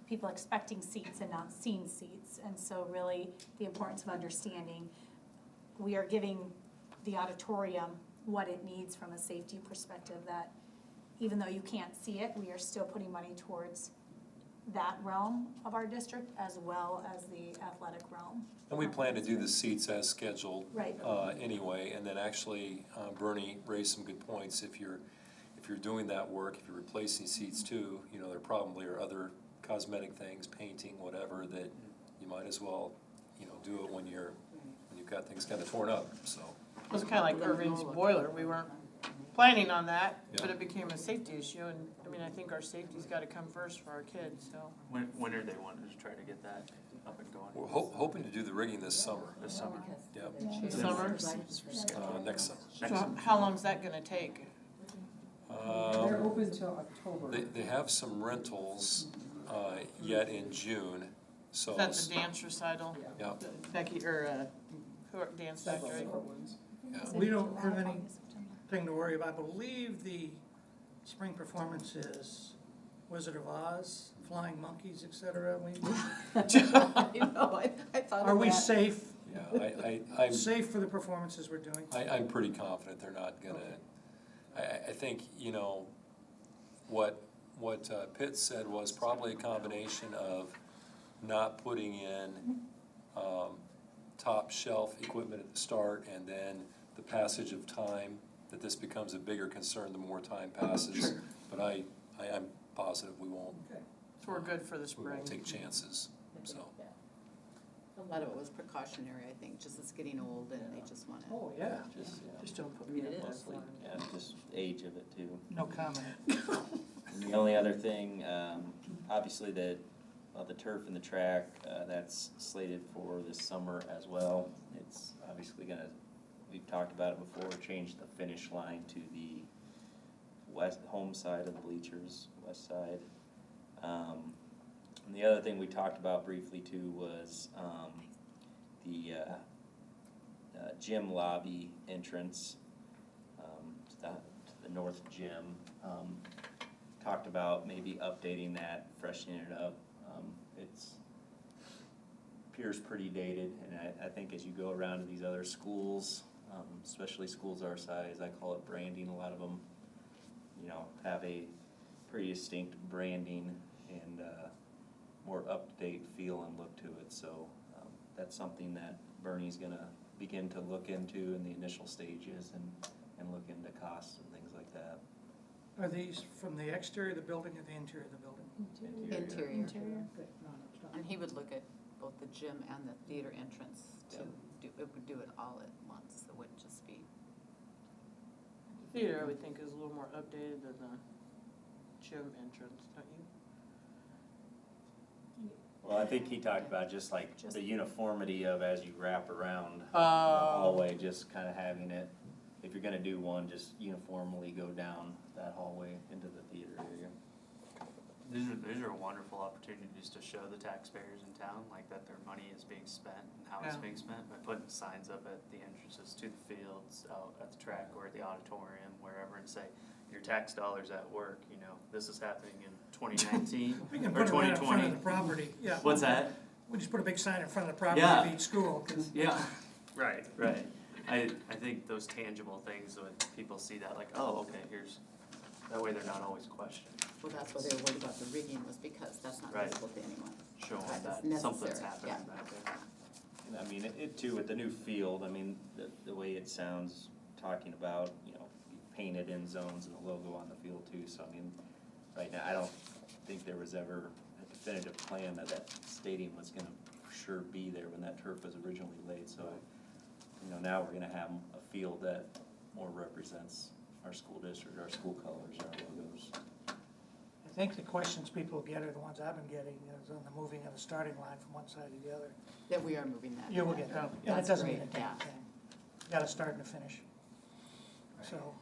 people expecting seats and not seeing seats. And so really the importance of understanding, we are giving the auditorium what it needs from a safety perspective, that even though you can't see it, we are still putting money towards that realm of our district as well as the athletic realm. And we plan to do the seats as scheduled. Right. Anyway, and then actually, Bernie raised some good points. If you're doing that work, if you're replacing seats too, you know, there probably are other cosmetic things, painting, whatever, that you might as well, you know, do it when you've got things kind of torn up, so. It was kinda like Irving's boiler, we weren't planning on that, but it became a safety issue, and, I mean, I think our safety's gotta come first for our kids, so. When are they wanting to try to get that up and going? We're hoping to do the rigging this summer. This summer? Yep, Summer? next summer. So how long's that gonna take? They're open till October. They have some rentals yet in June, so. Is that the dance recital? Yeah, Becky, or, Dance Several Factory? different ones. yeah. We don't have anything to worry about. I believe the spring performance is Wizard of Oz, Flying Monkeys, et cetera. I know, I thought of that. Are we safe? Yeah, I'm. Safe for the performances we're doing? I'm pretty confident they're not gonna, I think, you know, what Pitt said was probably a combination of not putting in, top shelf equipment at the start, and then the passage of time, that this becomes a bigger concern the more time passes. But I'm positive we won't, Okay. So we're good for the we spring. won't take chances, so. A lot of it was precautionary, I think, just it's getting old and they just wanna. Oh, yeah. Just don't put I me mean, in it that is. line. Yeah, just age of it too. No comment. And the only other thing, obviously the turf and the track, that's slated for this summer as well. It's obviously gonna, we've talked about it before, change the finish line to the west, home side of the bleachers, west side. And the other thing we talked about briefly too was, the gym lobby entrance, to the north gym. Talked about maybe updating that, freshening it up. It's appears pretty dated, and I think as you go around to these other schools, especially schools our size, I call it branding, a lot of them, you know, have a pretty distinct branding and more up-to-date feel and look to it, so that's something that Bernie's gonna begin to look into in the initial stages and look into costs and things like that. Are these from the exterior of the building or the interior of the building? Interior. Interior. And he would look at both the gym and the theater entrance to do it all at once, it wouldn't just be. Theater, I would think, is a little more updated than the gym entrance, don't you? Well, I think he talked about just like the uniformity of as you wrap around the Oh. hallway, just kind of having it, if you're gonna do one, just uniformly go down that hallway into the theater area. These are wonderful opportunities to show the taxpayers in town, like that their money is being spent and how it's Yeah. being spent by putting signs up at the entrances to the fields, out at the track or at the auditorium, wherever, and say, your tax dollars at work, you know, this is happening in 2019 We can or put it right in front 2020. of the property, yeah. What's that? We just put a big sign in front of the property Yeah. of each school, 'cause Yeah, right. I think those tangible things, when people see that, like, oh, okay, here's, that way they're not always questioned. Well, that's why they were worried about the rigging, was because that's not Right. visible to anyone. Showing Right, that it's something's necessary, happening back there. And I mean, it too, with the new field, I mean, the way it sounds, talking about, you know, painted in zones and the logo on the field too, so I mean, right now, I don't think there was ever a definitive plan that that stadium was gonna for sure be there when that turf was originally laid, so, you know, now we're gonna have a field that more represents our school district, our school colors, our logos. I think the questions people get are the ones I've been getting, is on the moving of the starting line from one side to the other. That we are moving that. You will get that, and it That's doesn't great, mean a damn yeah. thing. You gotta start and a finish. So,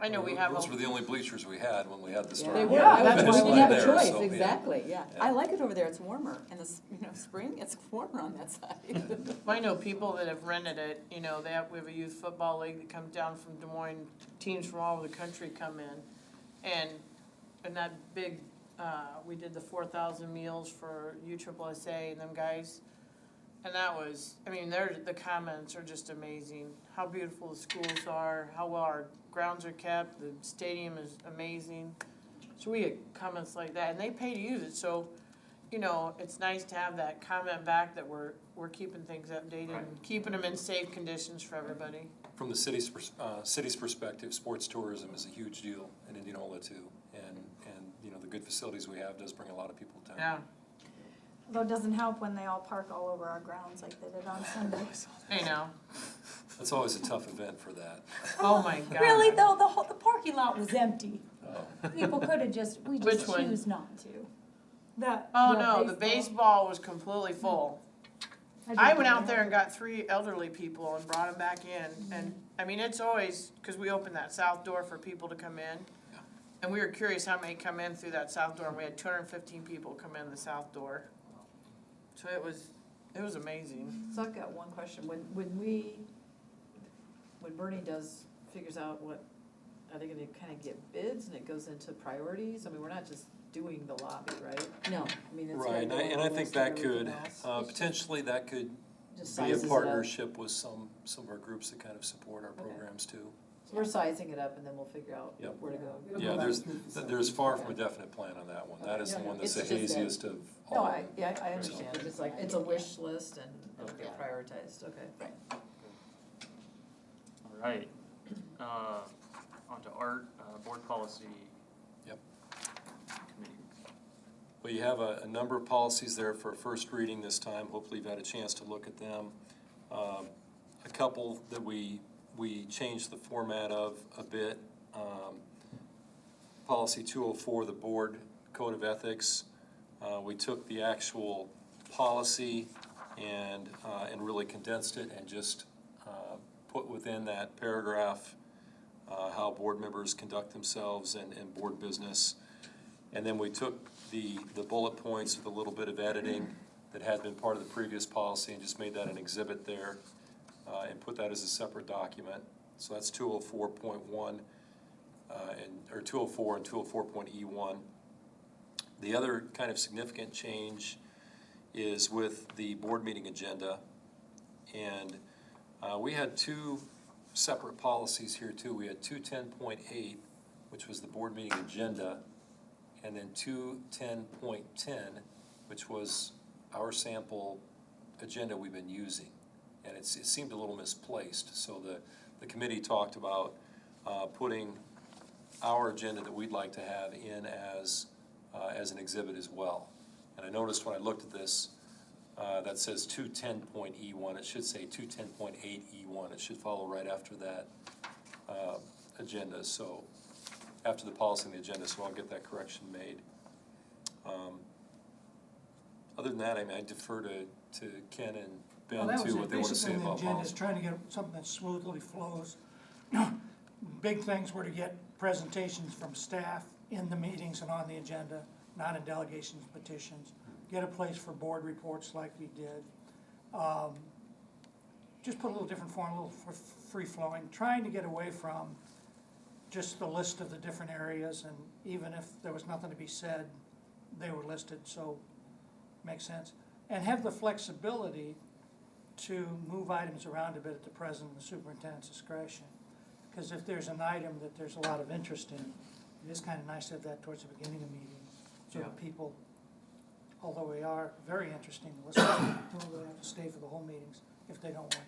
I know we have Those a, were the only bleachers we had when we had the Yeah. starting. They were, line. that's Finished why we line have a there, choice, so, yeah. exactly, yeah. Yeah. I like it over there, it's warmer, in the, spring, it's warmer on that side. I know people that have rented it, you know, we have a youth football league that comes down from Des Moines, teams from all over the country come in. And that big, we did the 4,000 meals for USSSA and them guys. And that was, I mean, the comments are just amazing, how beautiful the schools are, how well our grounds are kept, the stadium is amazing. So we get comments like that, and they pay to use it, so, you know, it's nice to have that comment back that we're keeping things updated and keeping them in safe conditions for everybody. From the city's perspective, sports tourism is a huge deal in Indianola too. And, you know, the good facilities we have does bring a lot of people to town. Yeah, Although it doesn't help when they all park all over our grounds like they did on Sunday. I know. That's always a tough event for that. Oh my God. Really though, the parking lot was empty. Oh. People could have just, we Which just one? choose not to. That. Oh no, the baseball was completely full. I went out there and got 3 elderly people and brought them back in, and, I mean, it's always, cause we opened that south door for people to come in. And we were curious how many come in through that south door, and we had 215 people come in the south door. So it was amazing. So I've got one question, when Bernie figures out what, are they gonna kinda get bids and it goes into priorities? I mean, we're not just doing the lobby, right? No, I mean, it's gotta Right, and go on I the think list of that could, everything else. potentially that could Just be sizes a it up. partnership with some of our groups that kind of support our Okay. programs too. So we're sizing it up and then we'll figure out Yep. where to go. Yeah, there's far from a definite plan on that one. That is the one that's the It's just that- haziest of No, all. I understand, it's like, it's a wish list and it'll get Okay. prioritized, okay. All right, onto art, board policy. Yep. Committee. Well, you have a number of policies there for first reading this time. Hopefully you've had a chance to look at them. A couple that we changed the format of a bit. Policy 204, the board code of ethics. We took the actual policy and really condensed it and just put within that paragraph how board members conduct themselves and board business. And then we took the bullet points with a little bit of editing that had been part of the previous policy and just made that an exhibit there and put that as a separate document. So that's 204.1 or 204 and 204.E1. The other kind of significant change is with the board meeting agenda. And we had 2 separate policies here too. We had 210.8, which was the board meeting agenda, and then 210.10, which was our sample agenda we've been using. And it seemed a little misplaced, so the committee talked about putting our agenda that we'd like to have in as an exhibit as well. And I noticed when I looked at this, that says 210.E1, it should say 210.8E1, it should follow right after that agenda, so, after the policy and the agenda, so I'll get that correction made. Other than that, I mean, I defer to Ken and Ben Well, that was too, it. what they want to say Basically, about the agenda is policy. trying to get something that smoothly flows. Big things were to get presentations from staff in the meetings and on the agenda, not in delegations, petitions. Get a place for board reports like we did. Just put a little different form, a little free-flowing, trying to get away from just the list of the different areas, and even if there was nothing to be said, they were listed, so makes sense. And have the flexibility to move items around a bit at the president and the superintendent's discretion. Because if there's an item that there's a lot of interest in, it is kind of nice to have that towards the beginning of meetings, so that people, although we are very interesting to listen to, don't really have to stay for the whole meetings if they don't want to.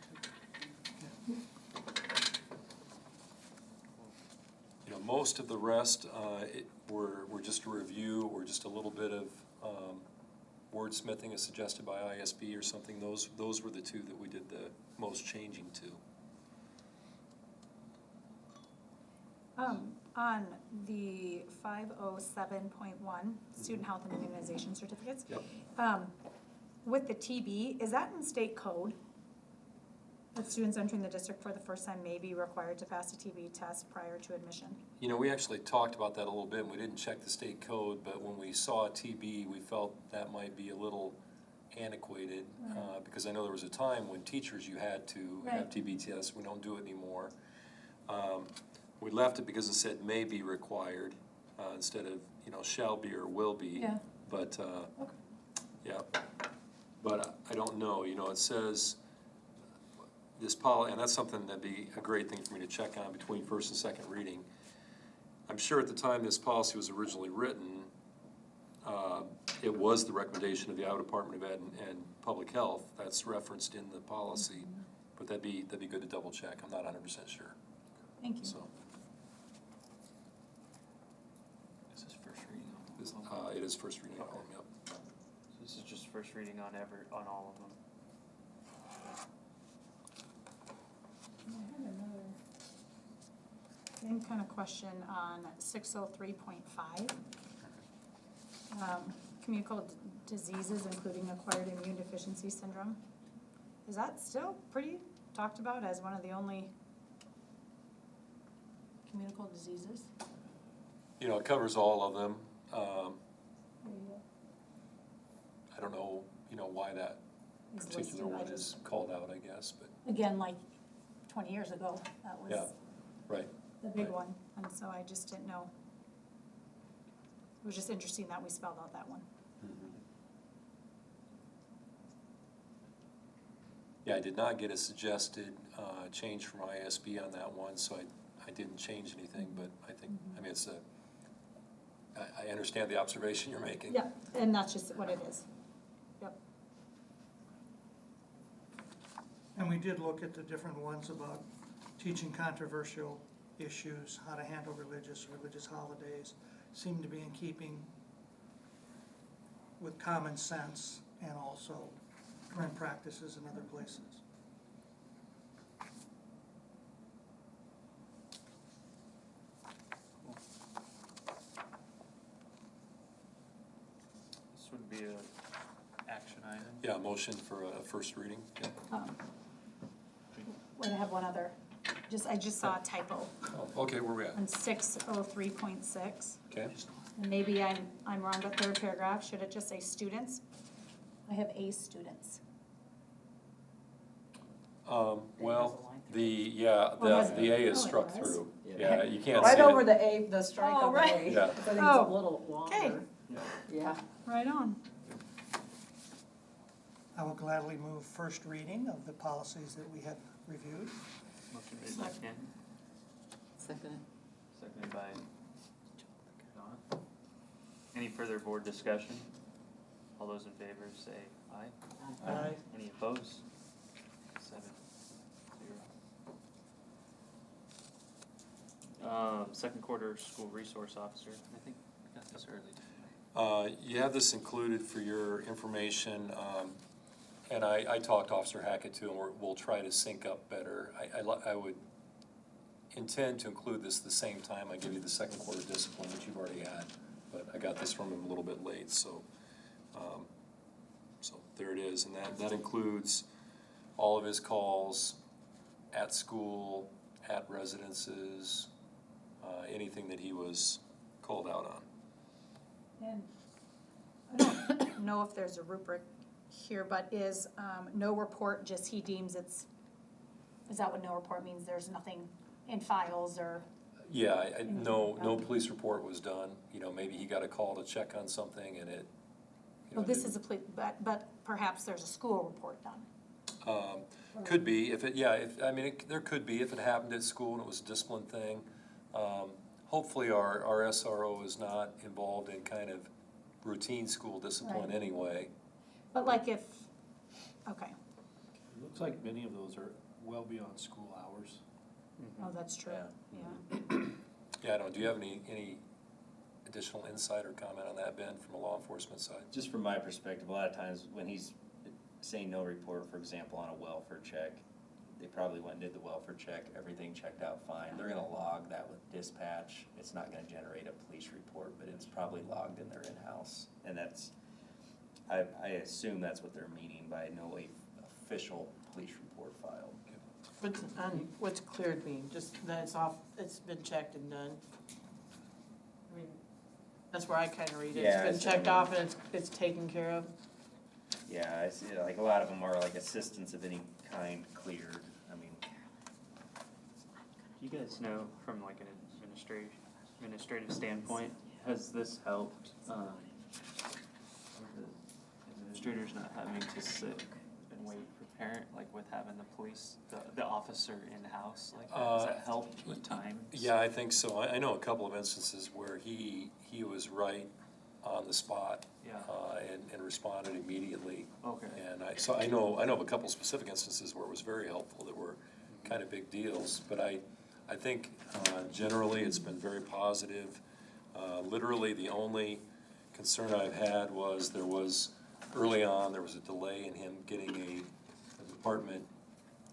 You know, most of the rest were just a review or just a little bit of wordsmithing as suggested by ISB or something. Those were the two that we did the most changing to. On the 507.1, student health and immunization certificates. Yep. With the TB, is that in state code? That students entering the district for the first time may be required to pass a TB test prior to admission? You know, we actually talked about that a little bit, and we didn't check the state code, but when we saw TB, we felt that might be a little antiquated, because I know there was a time when teachers, you had to have TB tests. We don't do it anymore. We left it because it said may be required, instead of, you know, shall be or will be. Yeah. But, yeah, but I don't know, you know, it says this policy, and that's something that'd be a great thing for me to check on between first and second reading. I'm sure at the time this policy was originally written, it was the recommendation of the Iowa Department of Ed and Public Health. That's referenced in the policy, but that'd be good to double check. I'm not 100% sure. Thank you. So This is first reading on this, all of them. it is first reading. Okay. Yep. So this is just first reading on all of them. I had another same kind of question on 603.5. Communicable diseases, including acquired immune deficiency syndrome. Is that still pretty talked about as one of the only communicable diseases? You know, it covers all of them. I don't know, you know, why that Is particular listed, I one just- is called out, I guess, but, Again, like 20 years ago, that yeah, was right. the big right. one, and so I just didn't know. It was just interesting that we spelled out that one. Yeah, I did not get a suggested change from ISB on that one, so I didn't change anything, but I think, I mean, I understand the observation you're making. Yeah, and that's just what it is. Yep. And we did look at the different ones about teaching controversial issues, how to handle religious holidays, seem to be in keeping with common sense and also current practices in other places. This would be a action item. Yeah, motion for a first reading. Yeah. Wait, I have one other, I just saw a typo Oh, okay, where we at? on 603.6. Okay. And maybe I'm wrong, but third paragraph, should it just say students? I have A students. Well, the has A is Oh, it struck was? through. Yeah, you can't see Right it. over the A, the strike Oh, on the right. A. Yeah. I think it's Oh, a little longer. okay. Yeah. Right on. I will gladly move first reading of the policies that we have reviewed. Motion made by Ken, Second. seconded by Donna. Any further board discussion? All those in favor say aye. Aye. Any opposed? 7-0. Second quarter school resource officer, I think I got this early. You have this included for your information, and I talked to Officer Hackett too, and we'll try to sync up better. I would intend to include this the same time I give you the second quarter discipline, which you've already had, but I got this from him a little bit late, so there it is, and that includes all of his calls at school, at residences, anything that he was called out on. And I don't know if there's a rubric here, but is no report, just he deems is that what no report means? There's nothing in files or? Yeah, no police report was done, maybe he got a call to check on something and it. Well, this is but perhaps there's a school report done. Could be, there could be, if it happened at school and it was a discipline thing. Hopefully our SRO is not involved in kind of routine school discipline Right. anyway. But like if, okay, It looks like many of those are well beyond school hours. oh, that's true, Yeah. yeah. Yeah, do you have any additional insight or comment on that, Ben, from a law enforcement side? Just from my perspective, a lot of times when he's saying no report, for example, on a welfare check, they probably went and did the welfare check, everything checked out fine. They're gonna log that with dispatch. It's not gonna generate a police report, but it's probably logged in their in-house. And that's, I assume that's what they're meaning by no official police report filed. What's cleared mean? Just that it's off, it's been checked and done? I mean, that's where I kinda read it. Yeah, It's been checked off and it's taken care of. Yeah, I see, like a lot of them are like assistance of any kind cleared. I mean, Do you guys know from like an administrative standpoint, has this helped, the administrators not having to sit and wait for parent, like with having the police, the officer in-house, like does that help with time? Yeah, I think so. I know a couple of instances where he was right on the spot. Yeah. And responded immediately. Okay. And I know of a couple specific instances where it was very helpful that were kind of big deals, but I think generally it's been very positive. Literally the only concern I've had was early on there was a delay in him getting a department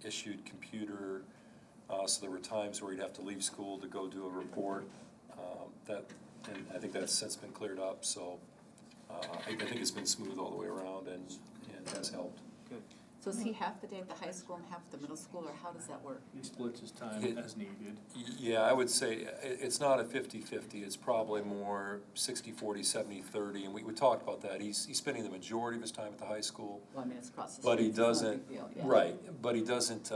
issued computer, so there were times where he'd have to leave school to go do a report. And I think that's since been cleared up, so I think it's been smooth all the way around and has helped. Good. So is he half the day at the high school and half at the middle school, or how does that work? He splits his time as needed. Yeah, I would say it's not a 50-50, it's probably more 60-40, 70-30, and we talked about that. He's spending the majority of his time at the high school. Well, I mean, it's across the But he street, so it's not a doesn't, big deal, yeah. right, but he doesn't,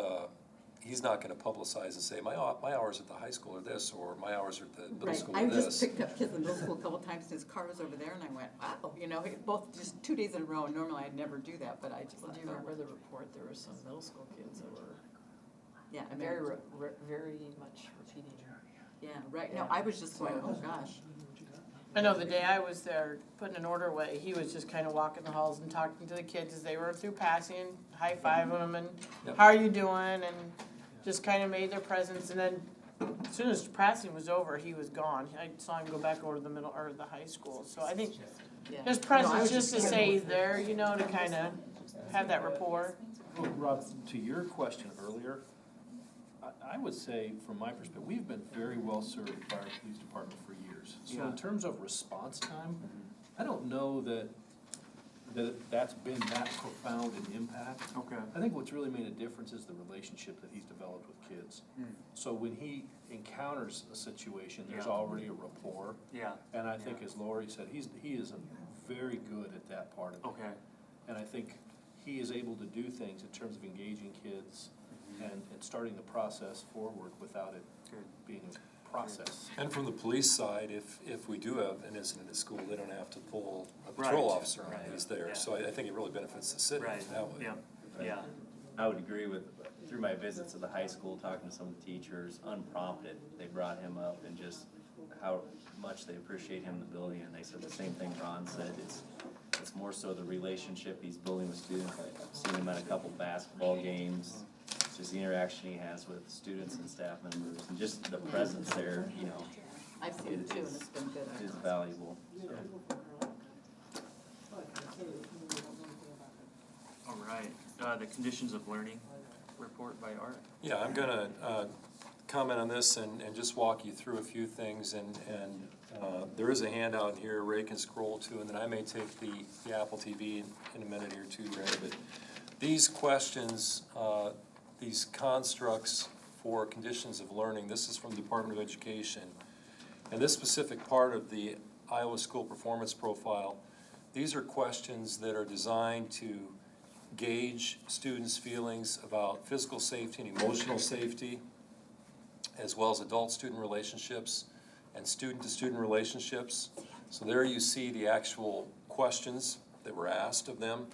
he's not gonna publicize and say, my hours at the high school are this, or my hours at the middle Right, school are I this. just picked up kids in middle school a couple times, and his car was over there, and I went, wow, both just 2 days in a row, and normally I'd never do that, but I just. Well, do you remember the report? There were some middle school kids that were Yeah, I mean, very much repeating. yeah, right, no, I was just going, oh, gosh. I know the day I was there putting an order away, he was just kinda walking the halls and talking to the kids as they were through passing, high-fiving them and, Yep. how are you doing? And just kinda made their presence, and then as soon as passing was over, he was gone. I saw him go back over to the middle, or the high school, so I think Yeah. his No, I presence was just to kidding. say he's there, to kinda have that rapport. Well, Rob, to your question earlier, I would say, from my perspective, we've been very well served by our police department for years. So Yeah. in terms of response time, I don't know that's been that profound an impact. Okay. I think what's really made a difference is the relationship that he's developed with kids. So when he encounters a situation, there's Yeah. already a rapport. Yeah. And I think, Yeah. as Lori said, he is very good at that part of it. Okay. And I think he is able to do things in terms of engaging kids and starting the process forward without it Good. being a process. And from the police side, if we do have an incident at school, they don't have to pull a patrol Right. officer on, Right. he's there. Yeah. So I think it really benefits the city Right, that way. yeah, yeah. I would agree with, through my visits to the high school, talking to some of the teachers, unprompted, they brought him up and just how much they appreciate him in the building, and they said the same thing Ron said, it's more so the relationship he's building with students. I've seen him at a couple basketball games, just the interaction he has with students and staff members, and just the presence there, you know, I've seen it too, and it's been good. I is know. valuable. All right, the conditions of learning report by Art. Yeah, I'm gonna comment on this and just walk you through a few things, and there is a handout here Ray can scroll to, and then I may take the Apple TV in a minute here too, Ray, but these questions, these constructs for conditions of learning, this is from the Department of Education, and this specific part of the Iowa School Performance Profile, these are questions that are designed to gauge students' feelings about physical safety and emotional safety, as well as adult-student relationships and student-to-student relationships. So there you see the actual questions that were asked of them.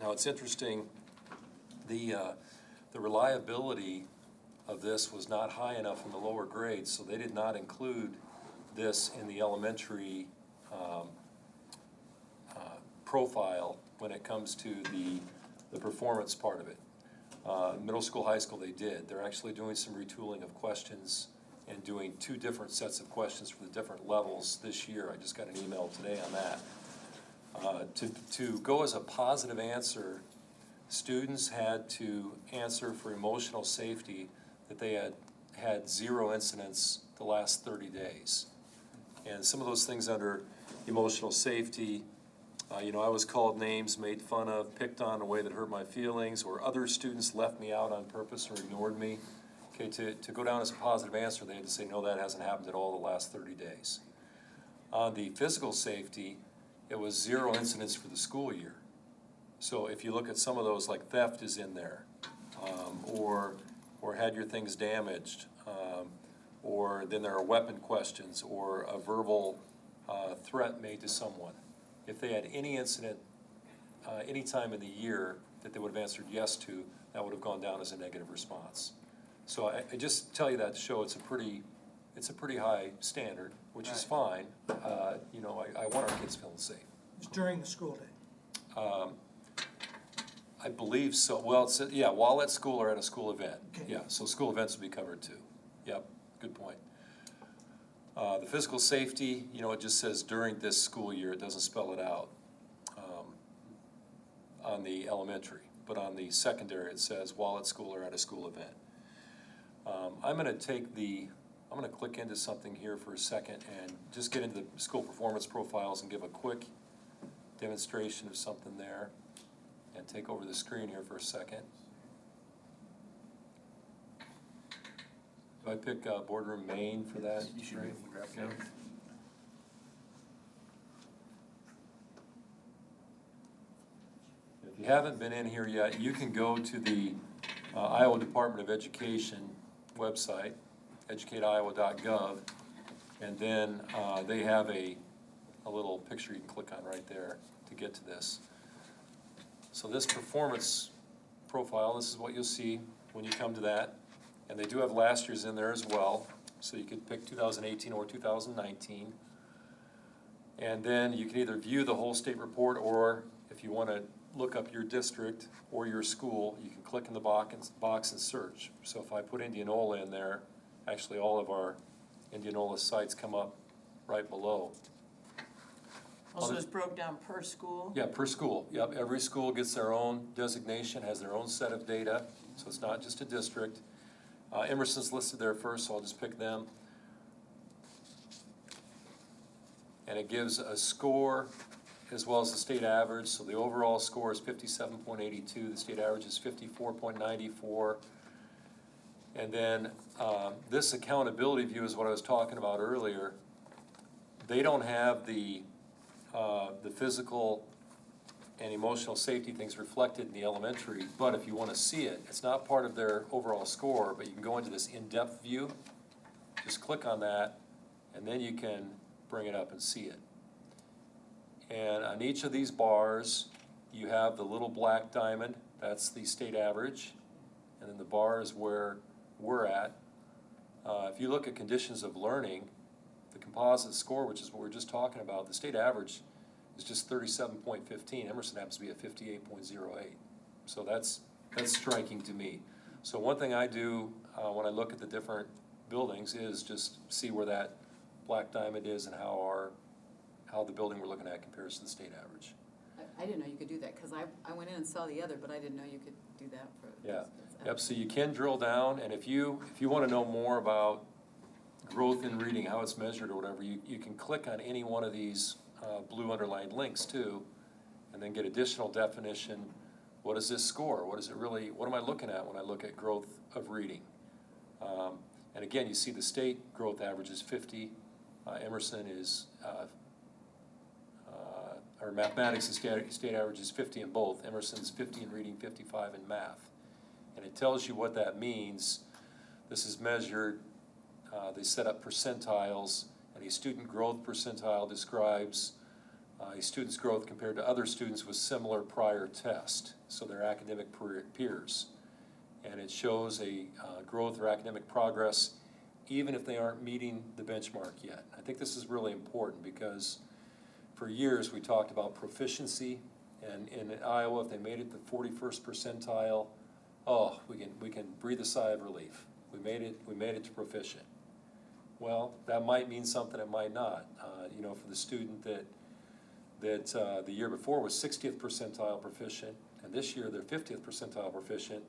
Now it's interesting, the reliability of this was not high enough in the lower grades, so they did not include this in the elementary profile when it comes to the performance part of it. Middle school, high school, they did. They're actually doing some retooling of questions and doing 2 different sets of questions for the different levels this year. I just got an email today on that. To go as a positive answer, students had to answer for emotional safety that they had 0 incidents the last 30 days. And some of those things under emotional safety, you know, I was called names, made fun of, picked on in a way that hurt my feelings, or other students left me out on purpose or ignored me. Okay, to go down as a positive answer, they had to say, no, that hasn't happened at all the last 30 days. On the physical safety, it was 0 incidents for the school year. So if you look at some of those, like theft is in there, or had your things damaged, or then there are weapon questions, or a verbal threat made to someone. If they had any incident, any time in the year that they would have answered yes to, that would have gone down as a negative response. So I just tell you that to show it's a pretty high standard, which is fine. You know, I want our kids feeling safe. It's during the school day. I believe so. Well, it's, yeah, while at school or at a school event. Okay. Yeah, so school events would be covered too. Yep, good point. The physical safety, you know, it just says during this school year. It doesn't spell it out on the elementary, but on the secondary it says while at school or at a school event. I'm going to click into something here for a second and just get into the school performance profiles and give a quick demonstration of something there, and take over the screen here for a second. Do I pick boardroom main for that? You should be able to grab it. If you haven't been in here yet, you can go to the Iowa Department of Education website, educateiowa.gov, and then they have a little picture you can click on right there to get to this. So this performance profile, this is what you'll see when you come to that. And they do have last year's in there as well, so you could pick 2018 or 2019. And then you can either view the whole state report, or if you want to look up your district or your school, you can click in the box and search. So if I put Indianola in there, actually all of our Indianola sites come up right below. Also, it's broke down per school. Yeah, per school. Yep, every school gets their own designation, has their own set of data, so it's not just a district. Emerson's listed there first, so I'll just pick them. And it gives a score as well as the state average. So the overall score is 57.82, the state average is 54.94. And then this accountability view is what I was talking about earlier. They don't have the physical and emotional safety things reflected in the elementary, but if you want to see it, it's not part of their overall score, but you can go into this in-depth view, just click on that, and then you can bring it up and see it. And on each of these bars, you have the little black diamond, that's the state average, and then the bar is where we're at. If you look at conditions of learning, the composite score, which is what we're just talking about, the state average is just 37.15. Emerson happens to be at 58.08. So that's striking to me. So one thing I do when I look at the different buildings is just see where that black diamond is and how the building we're looking at compares to the state average. I didn't know you could do that, because I went in and saw the other, but I didn't know you could do that for. Yeah. Yep, so you can drill down, and if you want to know more about growth in reading, how it's measured or whatever, you can click on any one of these blue underlined links too, and then get additional definition. What is this score? What am I looking at when I look at growth of reading? And again, you see the state growth average is 50. Emerson is, or mathematics, the state average is 50 in both. Emerson's 50 in reading, 55 in math. And it tells you what that means. This is measured, they set up percentiles, and a student growth percentile describes a student's growth compared to other students with similar prior test, so their academic peers. And it shows a growth or academic progress even if they aren't meeting the benchmark yet. I think this is really important because for years we talked about proficiency, and in Iowa, if they made it the 41st percentile, oh, we can breathe a sigh of relief. We made it to proficient. Well, that might mean something, it might not. You know, for the student that the year before was 60th percentile proficient, and this year they're 50th percentile proficient,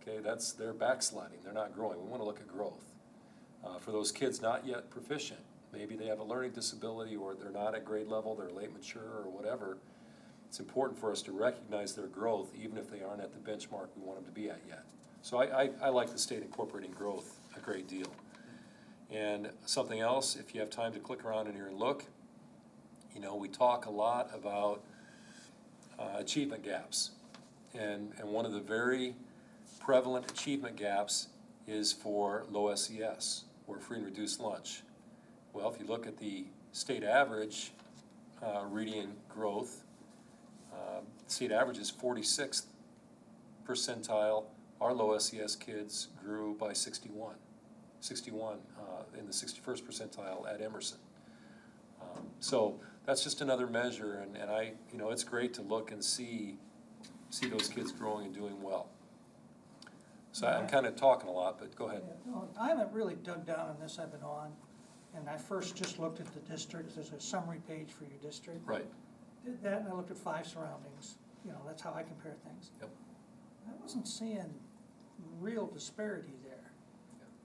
okay, they're backsliding, they're not growing. We want to look at growth. For those kids not yet proficient, maybe they have a learning disability or they're not at grade level, they're late mature or whatever, it's important for us to recognize their growth even if they aren't at the benchmark we want them to be at yet. So I like the state incorporating growth a great deal. And something else, if you have time to click around in here and look, you know, we talk a lot about achievement gaps. And one of the very prevalent achievement gaps is for low SES, or free and reduced lunch. Well, if you look at the state average reading growth, state average is 46th percentile. Our low SES kids grew by 61 in the 61st percentile at Emerson. So that's just another measure, and you know, it's great to look and see those kids growing and doing well. So I'm kind of talking a lot, but go ahead. Yeah, no, I haven't really dug down on this. I've been on, and I first just looked at the districts. There's a summary page for your district. Right. Did that, and I looked at 5 surroundings. You know, that's how I compare things. Yep. I wasn't seeing real disparity there.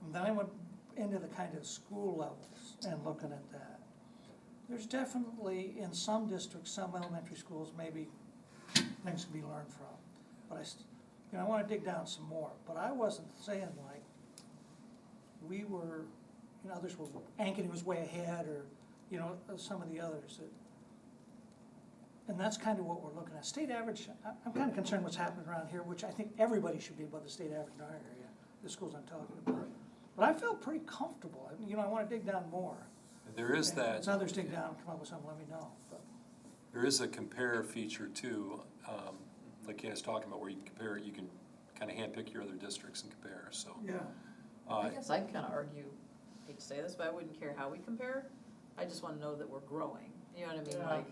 And then I went into the kind of school levels and looking at that. There's definitely, in some districts, some elementary schools, maybe things can be learned from. But I want to dig down some more. But I wasn't saying like we were, you know, others were, Ankeny was way ahead, or, you know, some of the others. And that's kind of what we're looking at. State average, I'm kind of concerned what's happening around here, which I think everybody should be above the state average in our area, the schools I'm talking about. But I felt pretty comfortable. You know, I want to dig down more. There is And that. as others dig down and come up with something, let me know. But There is a compare feature too, like Ken was talking about, where you can compare, you can kind of handpick your other districts and compare, so. yeah. I guess I'd kind of argue, hate to say this, but I wouldn't care how we compare. I just want to know that we're growing. You know what I mean? Yeah. Like,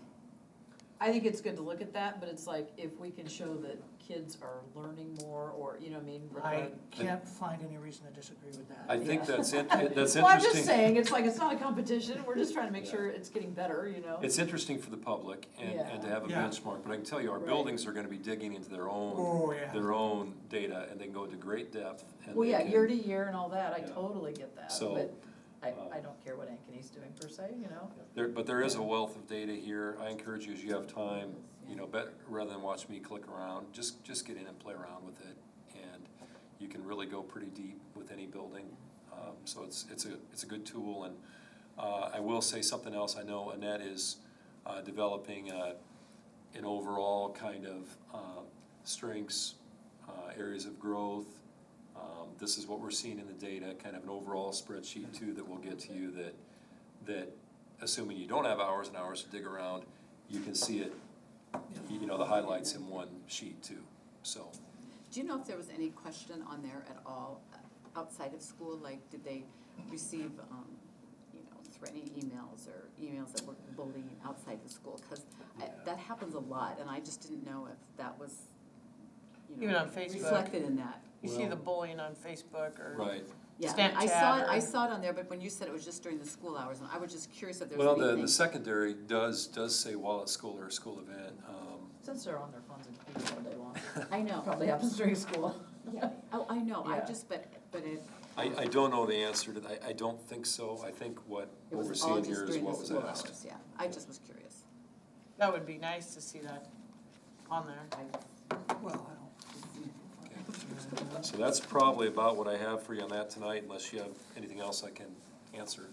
I think it's good to look at that, but it's like, if we can show that kids are learning more, or, you know what I mean? I can't find any reason to disagree with that. I think Yeah. that's interesting. Well, I'm just saying, it's like, it's not a competition, we're just trying to make sure it's getting better, you know? It's interesting for the public and to have a Yeah. benchmark, but I can tell you, our Right. buildings are gonna be digging into their Oh, yeah. own data, and they can go into great depth. And Well, they yeah, can- year to year and all that, I Yeah. totally get that, So, but I don't care what Ankeny's doing per se, you know? But there is a wealth of data here. I encourage you, as you have time, you know, rather than watch me click around, just get in and play around with it. And you can really go pretty deep with any building. So it's a good tool. And I will say something else. I know Annette is developing an overall kind of strengths, areas of growth. This is what we're seeing in the data, kind of an overall spreadsheet too that we'll get to you, that assuming you don't have hours and hours to dig around, you can see it, you know, the highlights in one sheet too, so. Do you know if there was any question on there at all outside of school? Like, did they receive, you know, threatening emails or emails that were bullying outside the school? Because that happens a lot, and I just didn't know if that was, you know, Even on Facebook. reflected in that. You see Well- the bullying on Facebook or. Right. Yeah, Snapchat I or- saw it on there, but when you said it was just during the school hours, and I was just curious if there Well, was anything. the secondary does say while at school or a school event. Since they're on their phones and computers all day long, I know, probably happens during school. yeah, oh, I know, I Yeah. just, but it, I don't know the answer to that. I don't think so. I think what it we're was all seeing just here is during the what was school asked. hours, yeah, I just was curious. That would be nice to see that on there. Well, So that's probably about what I have for you on that tonight, unless you have anything else I can answer.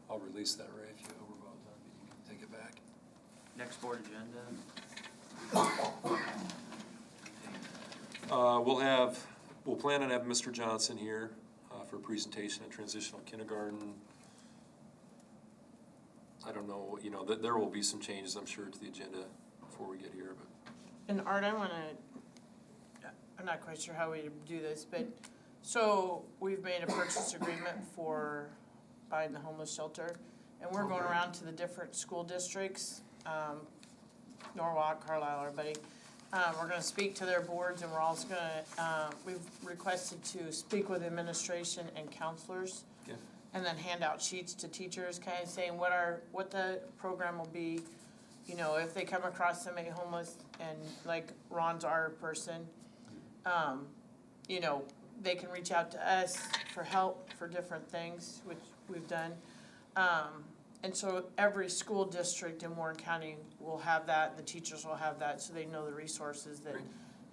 I'll release that, Ray, if you overvote on it, you can take it back. Next board agenda, We'll plan on having Mr. Johnson here for a presentation on transitional kindergarten. I don't know, there will be some changes, I'm sure, to the agenda before we get here, but. And Art, I'm not quite sure how we do this, but, so we've made a purchase agreement for buying the homeless shelter, and we're going around to the different school districts, Norwalk, Carlisle, everybody. We're gonna speak to their boards, and we're also gonna, we've requested to speak with administration and counselors. Okay. And then hand out sheets to teachers, kind of saying what the program will be. If they come across somebody homeless and like Ron's our person, they can reach out to us for help for different things, which we've done. And so every school district in Warren County will have that, the teachers will have that, so they know the resources that Great.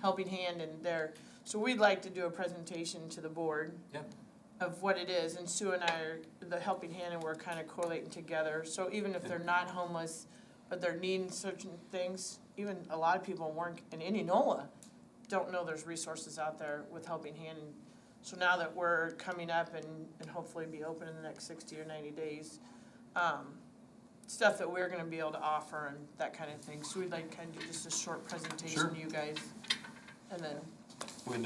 Helping Hand and there. So we'd like to do a presentation to the board. Yeah. Of what it is, and Sue and I are the Helping Hand, and we're kind of collating together, so even if they're not homeless, but they're needing certain things, even a lot of people in Warren, in Indianola, don't know there's resources out there with Helping Hand, and so now that we're coming up and hopefully be open in the next 60 or 90 days, stuff that we're gonna be able to offer and that kind of thing, so we'd like to kind of do just a short presentation Sure. to you guys, and then, When,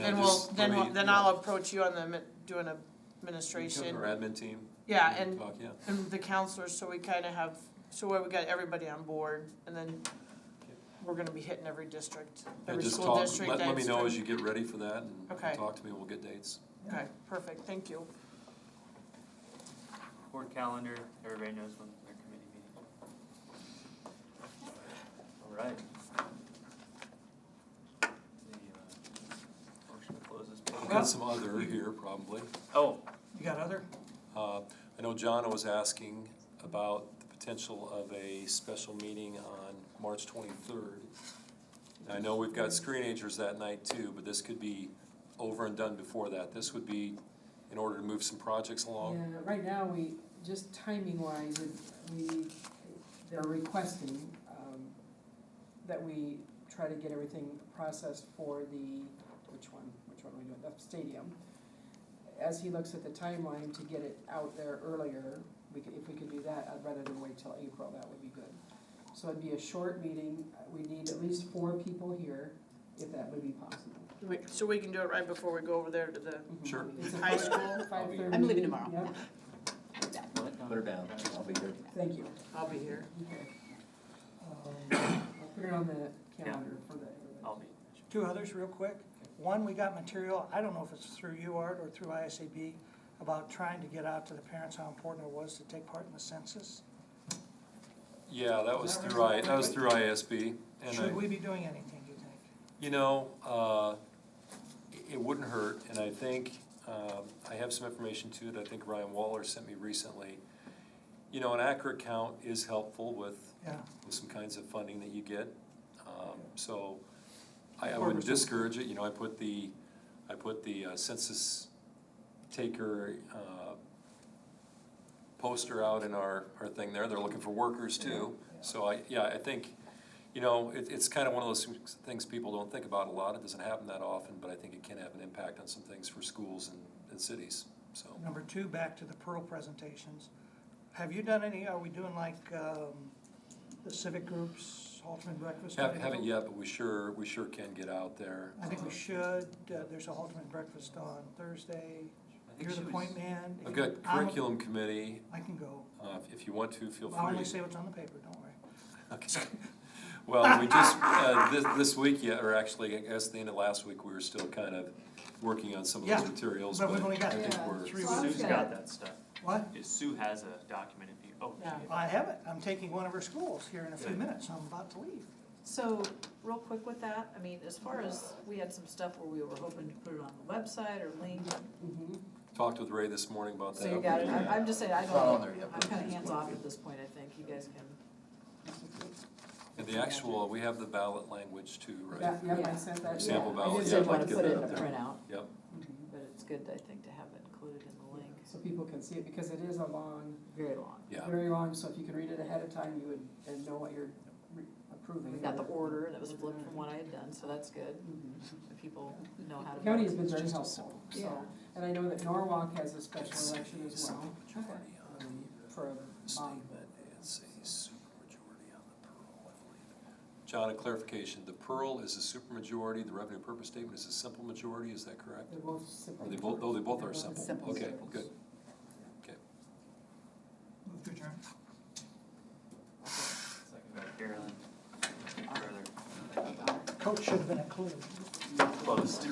then I'll approach you on the, doing a administration. Our admin team. Yeah, we can and, talk, yeah. and the counselors, so we kind of have, so we got everybody on board, and then we're gonna be hitting every district, Yeah, every just school talk, district. let me know district. as you get ready for that, and Okay. talk to me, we'll get dates. Okay, perfect, thank you. board calendar, everybody knows when their committee meeting. All right. The motion to close this We've page. got some other here, probably. Oh, you got other? I know John was asking about the potential of a special meeting on March 23rd. I know we've got screenagers that night too, but this could be over and done before that. This would be in order to move some projects along. Yeah, right now, just timing wise, they're requesting, that we try to get everything processed for which one are we doing, the stadium. As he looks at the timeline to get it out there earlier, if we could do that, rather than wait till April, that would be good. So it'd be a short meeting, we need at least 4 people here, if that would be possible. So we can do it right before we go over there to the, Sure. It's a High school? 5:30 I'm leaving meeting. tomorrow. Yep, Put her down, I'll be here. thank you. I'll be here. Okay. I'll put it on the calendar for the. I'll be. Two others real quick. One, we got material, I don't know if it's through you, Art, or through ISAB, about trying to get out to the parents how important it was to take part in the census. Yeah, that was Is that through right? ISB. And Should we be doing anything, do you think? It wouldn't hurt, and I think, I have some information too that I think Ryan Waller sent me recently. An accurate count is helpful with Yeah. some kinds of funding that you get. So I Or wouldn't was it- discourage it, I put the census taker, poster out in our thing there, they're looking for workers too. So I think, it's kind of one of those things people don't think about a lot, it doesn't happen that often, but I think it can have an impact on some things for schools and cities, so. Number 2, back to the Pearl presentations. Have you done any, are we doing like the civic groups, Halterman breakfast? Haven't yet, but we sure can get out there. I think we should. There's a Halterman breakfast on Thursday. You're the point man. I've got curriculum committee, I can go. if you want to, feel free. I'll only say what's on the paper, don't worry. Okay. Well, we just, this week, yeah, or actually, I guess the end of last week, we were still kind of working on some of those Yeah, materials, but but we've only got I think Yeah, we're. 3 Well, weeks. Sue's got that stuff. What? Sue has a document if you, oh. Yeah. I haven't, I'm taking one of her schools here in a few Good. minutes, I'm about to leave. So, real quick with that, I mean, as far as, we had some stuff where we were hoping to put it on the website or link. Mhm. Talked with Ray this morning about that. So you got it, I'm just saying, I It's not on don't, there yet, I'm but kinda it's hands going off to be. at this point, I think, you guys can. And the actual, we have the ballot language too, right? Yeah, I Yeah. sent that. Sample yeah, I ballot, did yeah, Didn't I'd like wanna to get put it that in up a there. printout, Yep, Mhm. but it's good, I think, to have it included in the link, So people can see it, because it is a long, very long. yeah. very long, so if you can read it ahead of time, you would, and know what you're approving. We got the order, and it was flipped from what I had done, so that's good, Mhm. if people know how to. The county has vote. been very helpful, Yeah. so, and I know that Norwalk has a special election as well, for a bond. It's a supermajority on the Pearl, I believe. John, a clarification, the Pearl is a supermajority, the revenue purpose statement is a simple majority, is that correct? They're both simple. Are they both, they both are They're simple? simple. Okay, good. Okay. Move to adjourn. Second by Carolyn. Further Coach should have been included. closed.